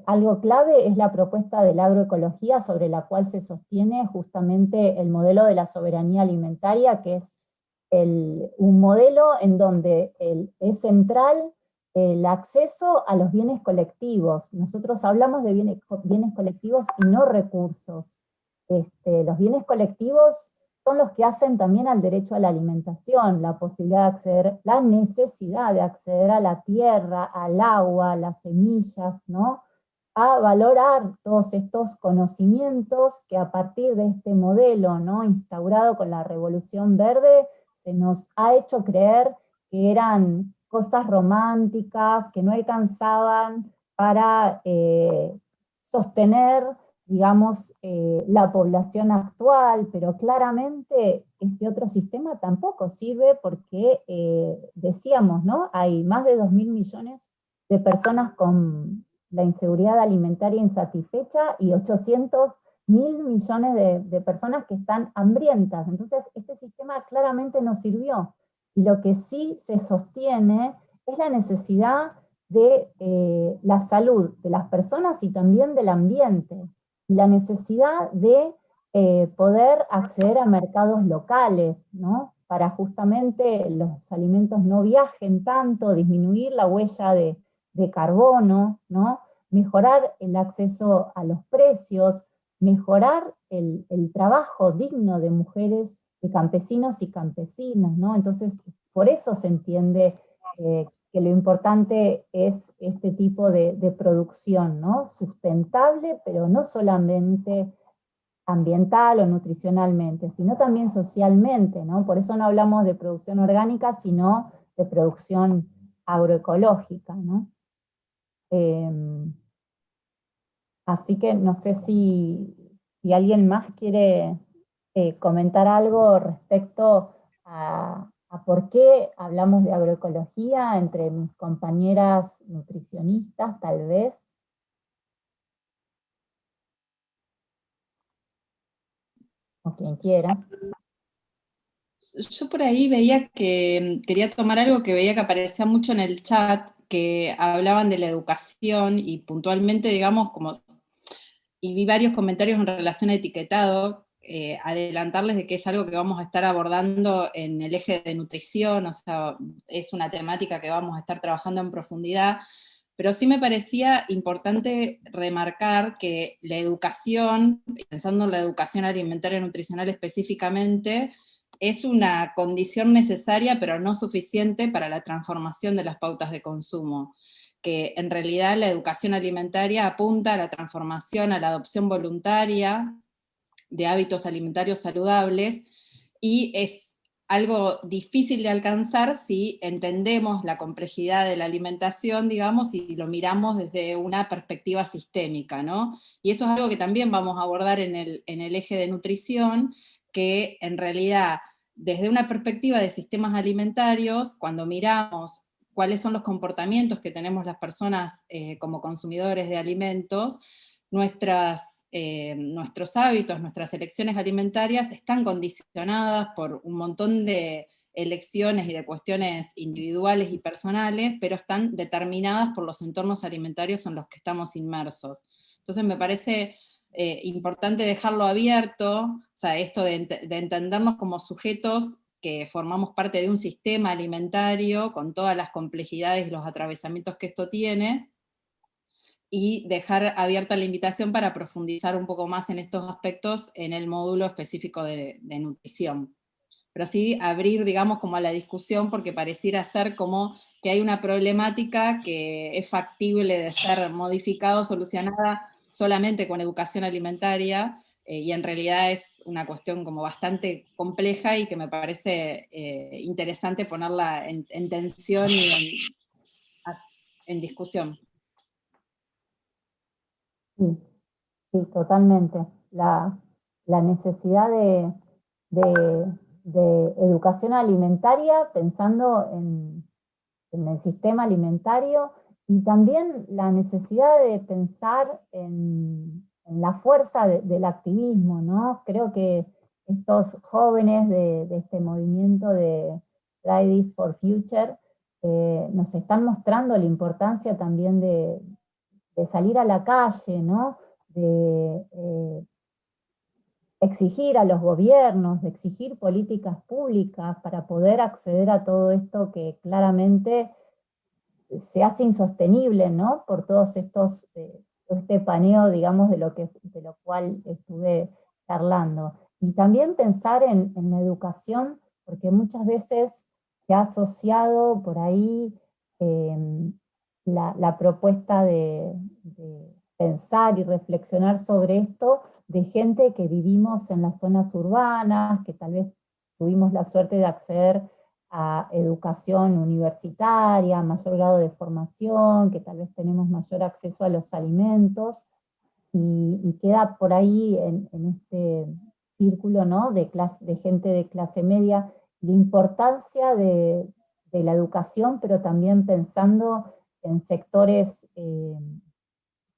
Speaker 4: algo clave es la propuesta de la agroecología, sobre la cual se sostiene justamente el modelo de la soberanía alimentaria, que es un modelo en donde es central el acceso a los bienes colectivos. Nosotros hablamos de bienes colectivos y no recursos. Los bienes colectivos son los que hacen también al derecho a la alimentación, la posibilidad de acceder, la necesidad de acceder a la tierra, al agua, a las semillas, ¿no? A valorar todos estos conocimientos que a partir de este modelo, ¿no?, instaurado con la Revolución Verde, se nos ha hecho creer que eran cosas románticas, que no alcanzaban para sostener, digamos, la población actual, pero claramente este otro sistema tampoco sirve porque, decíamos, ¿no? Hay más de 2.000 millones de personas con la inseguridad alimentaria insatisfecha y 800.000 millones de personas que están hambrientas. Entonces, este sistema claramente no sirvió. Y lo que sí se sostiene es la necesidad de la salud de las personas y también del ambiente, y la necesidad de poder acceder a mercados locales, ¿no? Para justamente los alimentos no viajen tanto, disminuir la huella de carbono, ¿no? Mejorar el acceso a los precios, mejorar el trabajo digno de mujeres, de campesinos y campesinas, ¿no? Entonces, por eso se entiende que lo importante es este tipo de producción, ¿no? Sustentable, pero no solamente ambiental o nutricionalmente, sino también socialmente, ¿no? Por eso no hablamos de producción orgánica, sino de producción agroecológica, ¿no? Así que no sé si alguien más quiere comentar algo respecto a por qué hablamos de agroecología entre mis compañeras nutricionistas, tal vez. O quien quiera.
Speaker 6: Yo por ahí veía que quería tomar algo que veía que aparecía mucho en el chat, que hablaban de la educación y puntualmente, digamos, y vi varios comentarios en relación a etiquetado, adelantarles de que es algo que vamos a estar abordando en el eje de nutrición, o sea, es una temática que vamos a estar trabajando en profundidad, pero sí me parecía importante remarcar que la educación, pensando en la educación alimentaria y nutricional específicamente, es una condición necesaria pero no suficiente para la transformación de las pautas de consumo, que en realidad la educación alimentaria apunta a la transformación, a la adopción voluntaria de hábitos alimentarios saludables, y es algo difícil de alcanzar si entendemos la complejidad de la alimentación, digamos, y lo miramos desde una perspectiva sistémica, ¿no? Y eso es algo que también vamos a abordar en el eje de nutrición, que en realidad, desde una perspectiva de sistemas alimentarios, cuando miramos cuáles son los comportamientos que tenemos las personas como consumidores de alimentos, nuestros hábitos, nuestras elecciones alimentarias están condicionadas por un montón de elecciones y de cuestiones individuales y personales, pero están determinadas por los entornos alimentarios en los que estamos inmersos. Entonces me parece importante dejarlo abierto, o sea, esto de entendernos como sujetos que formamos parte de un sistema alimentario con todas las complejidades y los atravesamientos que esto tiene, y dejar abierta la invitación para profundizar un poco más en estos aspectos en el módulo específico de nutrición. Pero sí abrir, digamos, como a la discusión, porque pareciera ser como que hay una problemática que es factible de ser modificada o solucionada solamente con educación alimentaria, y en realidad es una cuestión como bastante compleja y que me parece interesante ponerla en tensión y en discusión.
Speaker 4: Sí, sí, totalmente. La necesidad de educación alimentaria pensando en el sistema alimentario, y también la necesidad de pensar en la fuerza del activismo, ¿no? Creo que estos jóvenes de este movimiento de Fridays for Future nos están mostrando la importancia también de salir a la calle, ¿no? De exigir a los gobiernos, de exigir políticas públicas para poder acceder a todo esto que claramente se hace insostenible, ¿no? Por todos estos, este paneo, digamos, de lo cual estuve charlando. Y también pensar en la educación, porque muchas veces se ha asociado por ahí la propuesta de pensar y reflexionar sobre esto de gente que vivimos en las zonas urbanas, que tal vez tuvimos la suerte de acceder a educación universitaria, mayor grado de formación, que tal vez tenemos mayor acceso a los alimentos, y queda por ahí en este círculo, ¿no?, de gente de clase media, la importancia de la educación, pero también pensando en sectores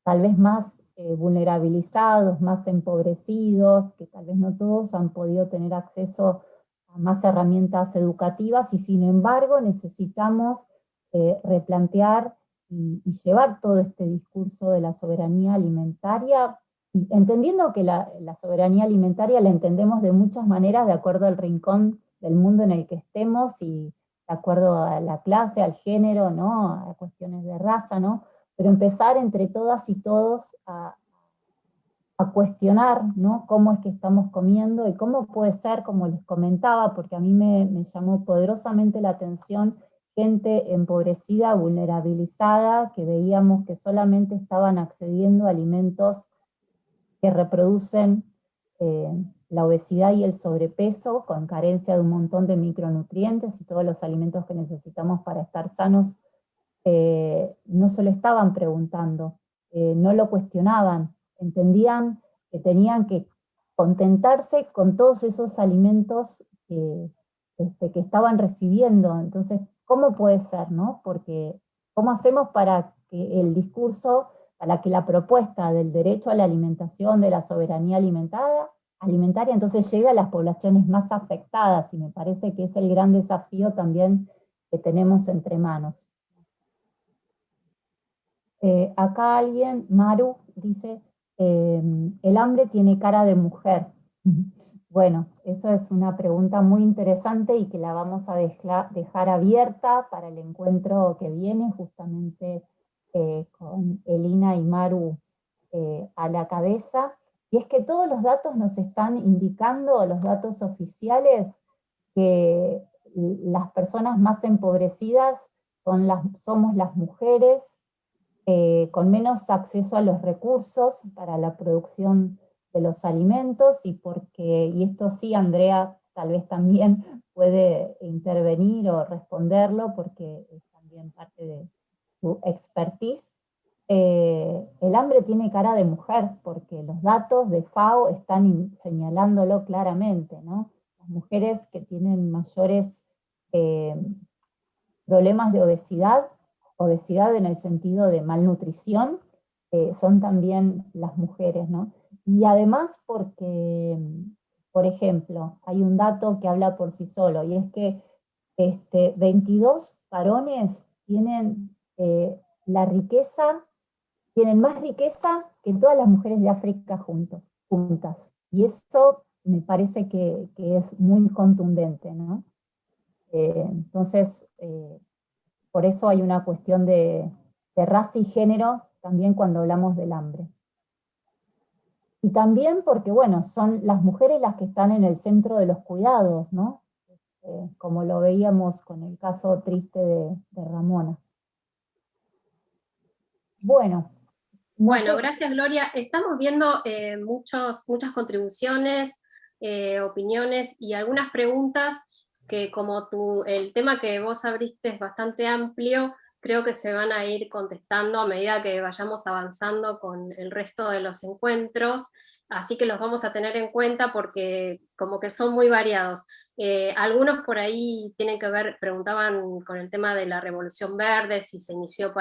Speaker 4: tal vez más vulnerabilizados, más empobrecidos, que tal vez no todos han podido tener acceso a más herramientas educativas, y sin embargo necesitamos replantear y llevar todo este discurso de la soberanía alimentaria, y entendiendo que la soberanía alimentaria la entendemos de muchas maneras, de acuerdo al rincón del mundo en el que estemos, y de acuerdo a la clase, al género, ¿no?, a cuestiones de raza, ¿no?, pero empezar entre todas y todos a cuestionar, ¿no?, cómo es que estamos comiendo, y cómo puede ser, como les comentaba, porque a mí me llamó poderosamente la atención, gente empobrecida, vulnerabilizada, que veíamos que solamente estaban accediendo a alimentos que reproducen la obesidad y el sobrepeso, con carencia de un montón de micronutrientes y todos los alimentos que necesitamos para estar sanos. No se lo estaban preguntando, no lo cuestionaban, entendían que tenían que contentarse con todos esos alimentos que estaban recibiendo. Entonces, ¿cómo puede ser, no? Porque, ¿cómo hacemos para que el discurso, para que la propuesta del derecho a la alimentación, de la soberanía alimentaria, entonces llegue a las poblaciones más afectadas? Y me parece que es el gran desafío también que tenemos entre manos. Acá alguien, Maru, dice, el hambre tiene cara de mujer. Bueno, eso es una pregunta muy interesante y que la vamos a dejar abierta para el encuentro que viene, justamente con Elina y Maru a la cabeza. Y es que todos los datos nos están indicando, los datos oficiales, que las personas más empobrecidas somos las mujeres, con menos acceso a los recursos para la producción de los alimentos, y esto sí, Andrea tal vez también puede intervenir o responderlo, porque es también parte de su expertise. El hambre tiene cara de mujer, porque los datos de FAO están señalándolo claramente, ¿no? Las mujeres que tienen mayores problemas de obesidad en el sentido de malnutrición, son también las mujeres, ¿no? Y además porque, por ejemplo, hay un dato que habla por sí solo, y es que 22 varones tienen tienen más riqueza que todas las mujeres de África juntas. Y eso me parece que es muy contundente, ¿no? Entonces, por eso hay una cuestión de raza y género también cuando hablamos del hambre. Y también porque, bueno, son las mujeres las que están en el centro de los cuidados, ¿no? Como lo veíamos con el caso triste de Ramona. Bueno.
Speaker 2: Bueno, gracias, Gloria. Estamos viendo muchas contribuciones, opiniones y algunas preguntas que, como el tema que vos abriste es bastante amplio, creo que se van a ir contestando a medida que vayamos avanzando con el resto de los encuentros, así que los vamos a tener en cuenta porque como que son muy variados. Algunos por ahí tienen que ver, preguntaban con el tema de la Revolución Verde, si se inició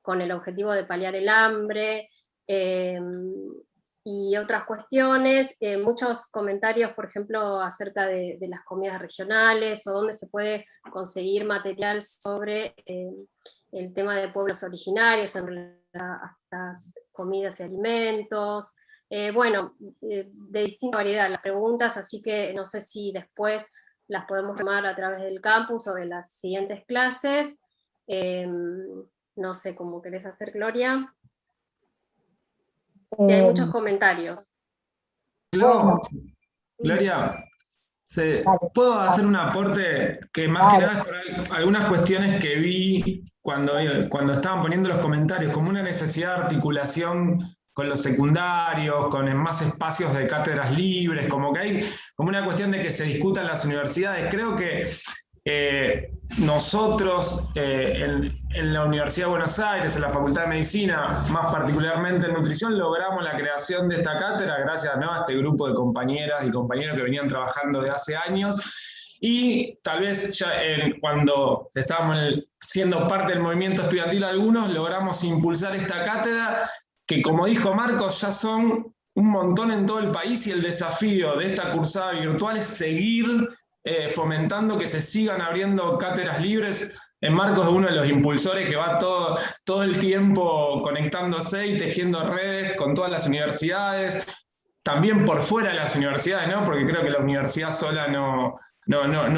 Speaker 2: con el objetivo de paliar el hambre, y otras cuestiones, muchos comentarios, por ejemplo, acerca de las comidas regionales, o dónde se puede conseguir material sobre el tema de pueblos originarios, en relación a estas comidas y alimentos, bueno, de distinta variedad las preguntas, así que no sé si después las podemos tomar a través del campus o de las siguientes clases. No sé cómo querés hacer, Gloria. Hay muchos comentarios.
Speaker 7: Bueno, Gloria, ¿puedo hacer un aporte que más que nada es por algunas cuestiones que vi cuando estaban poniendo los comentarios, como una necesidad de articulación con los secundarios, con más espacios de cátedras libres, como que hay como una cuestión de que se discuta en las universidades? Creo que nosotros en la Universidad de Buenos Aires, en la Facultad de Medicina, más particularmente en nutrición, logramos la creación de esta cátedra gracias, ¿no?, a este grupo de compañeras y compañeros que venían trabajando de hace años. Y tal vez ya cuando estábamos siendo parte del movimiento estudiantil algunos, logramos impulsar esta cátedra, que como dijo Marcos, ya son un montón en todo el país, y el desafío de esta cursada virtual es seguir fomentando que se sigan abriendo cátedras libres. Marcos es uno de los impulsores que va todo el tiempo conectándose y tejiendo redes con todas las universidades, también por fuera de las universidades, ¿no? Porque creo que la universidad sola no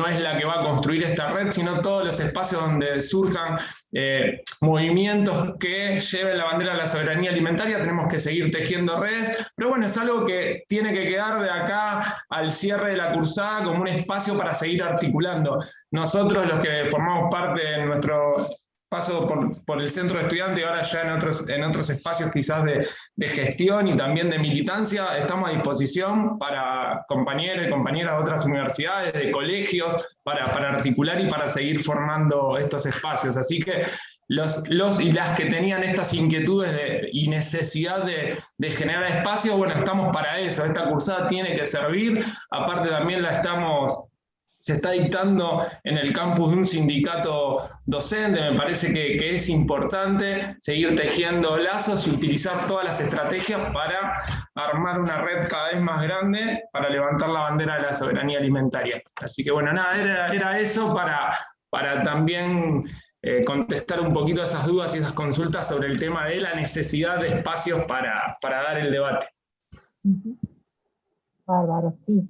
Speaker 7: es la que va a construir esta red, sino todos los espacios donde surjan movimientos que lleven la bandera de la soberanía alimentaria. Tenemos que seguir tejiendo redes, pero bueno, es algo que tiene que quedar de acá al cierre de la cursada como un espacio para seguir articulando. Nosotros, los que formamos parte de nuestro paso por el centro de estudiantes y ahora ya en otros espacios quizás de gestión y también de militancia, estamos a disposición para compañeros y compañeras de otras universidades, de colegios, para articular y para seguir formando estos espacios. Así que los y las que tenían estas inquietudes y necesidad de generar espacios, bueno, estamos para eso. Esta cursada tiene que servir, aparte también se está dictando en el campus de un sindicato docente. Me parece que es importante seguir tejiendo lazos y utilizar todas las estrategias para armar una red cada vez más grande para levantar la bandera de la soberanía alimentaria. Así que bueno, nada, era eso para también contestar un poquito esas dudas y esas consultas sobre el tema de la necesidad de espacios para dar el debate.
Speaker 4: Bárbaro, sí.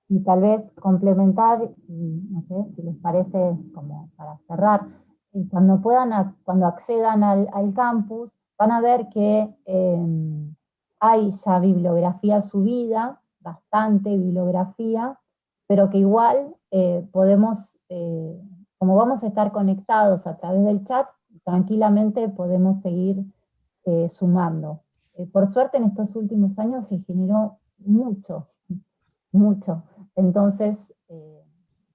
Speaker 4: Y tal vez complementar, y no sé si les parece como para cerrar, y cuando accedan al campus, van a ver que hay ya bibliografía subida, bastante bibliografía, pero que igual podemos, como vamos a estar conectados a través del chat, tranquilamente podemos seguir sumando. Por suerte en estos últimos años se generó mucho. Entonces,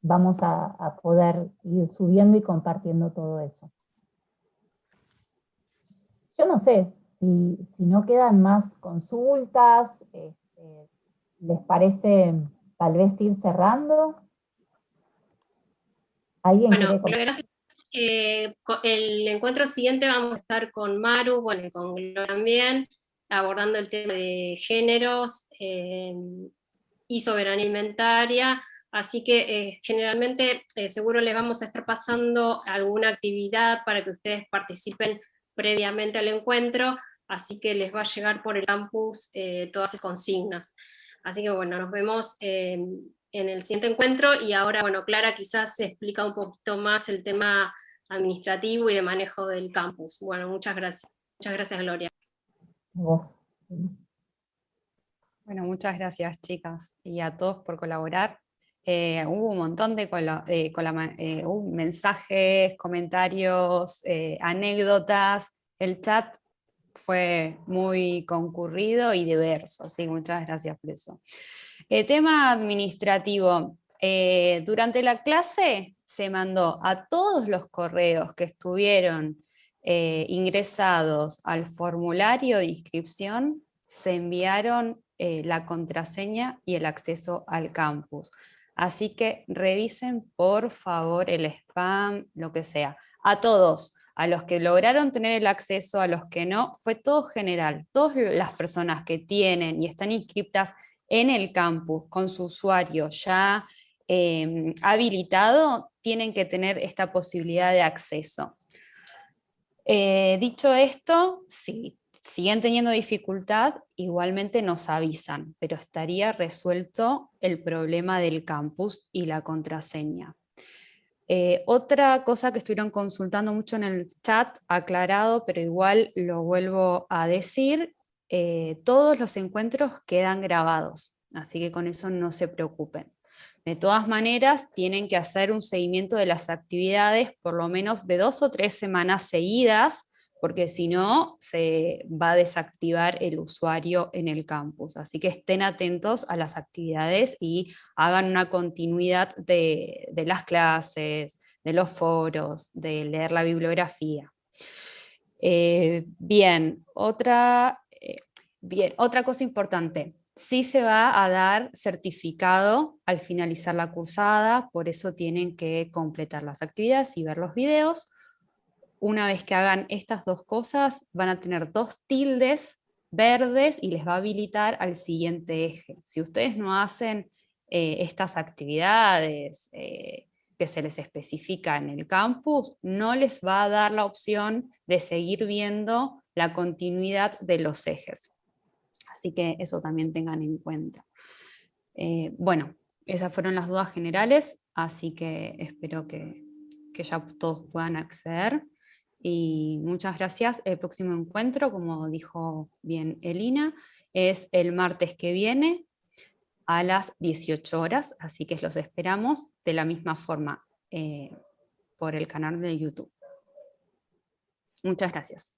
Speaker 4: vamos a poder ir subiendo y compartiendo todo eso. Yo no sé, si no quedan más consultas, ¿les parece tal vez ir cerrando? ¿Alguien
Speaker 2: Bueno,
Speaker 4: quiere
Speaker 2: gracias. El encuentro siguiente vamos a estar con Maru, bueno, y con Gloria también, abordando el tema de géneros y soberanía alimentaria, así que generalmente seguro les vamos a estar pasando alguna actividad para que ustedes participen previamente al encuentro, así que les va a llegar por el campus todas esas consignas. Así que bueno, nos vemos en el siguiente encuentro, y ahora, bueno, Clara quizás se explica un poquito más el tema administrativo y de manejo del campus. Bueno, muchas gracias. Muchas gracias, Gloria.
Speaker 4: Vos.
Speaker 3: Bueno, muchas gracias, chicas, y a todos por colaborar. Hubo un montón de hubo mensajes, comentarios, anécdotas. El chat fue muy concurrido y diverso, así que muchas gracias por eso. Tema administrativo. Durante la clase se mandó a todos los correos que estuvieron ingresados al formulario de inscripción, se enviaron la contraseña y el acceso al campus. Así que revisen por favor el spam, lo que sea. A todos, a los que lograron tener el acceso, a los que no, fue todo general. Todas las personas que tienen y están inscritas en el campus con su usuario ya habilitado, tienen que tener esta posibilidad de acceso. Dicho esto, sí, siguen teniendo dificultad, igualmente nos avisan, pero estaría resuelto el problema del campus y la contraseña. Otra cosa que estuvieron consultando mucho en el chat, aclarado, pero igual lo vuelvo a decir, todos los encuentros quedan grabados, así que con eso no se preocupen. De todas maneras, tienen que hacer un seguimiento de las actividades por lo menos de 2 o 3 semanas seguidas, porque si no, se va a desactivar el usuario en el campus. Así que estén atentos a las actividades y hagan una continuidad de las clases, de los foros, de leer la bibliografía. Bien, otra cosa importante. Sí se va a dar certificado al finalizar la cursada, por eso tienen que completar las actividades y ver los videos. Una vez que hagan estas dos cosas, van a tener 2 tildes verdes y les va a habilitar al siguiente eje. Si ustedes no hacen estas actividades que se les especifica en el campus, no les va a dar la opción de seguir viendo la continuidad de los ejes. Así que eso también tengan en cuenta. Bueno, esas fueron las dudas generales, así que espero que ya todos puedan acceder. Y muchas gracias. El próximo encuentro, como dijo bien Elina, es el martes que viene a las 18 horas, así que los esperamos de la misma forma por el canal de YouTube. Muchas gracias.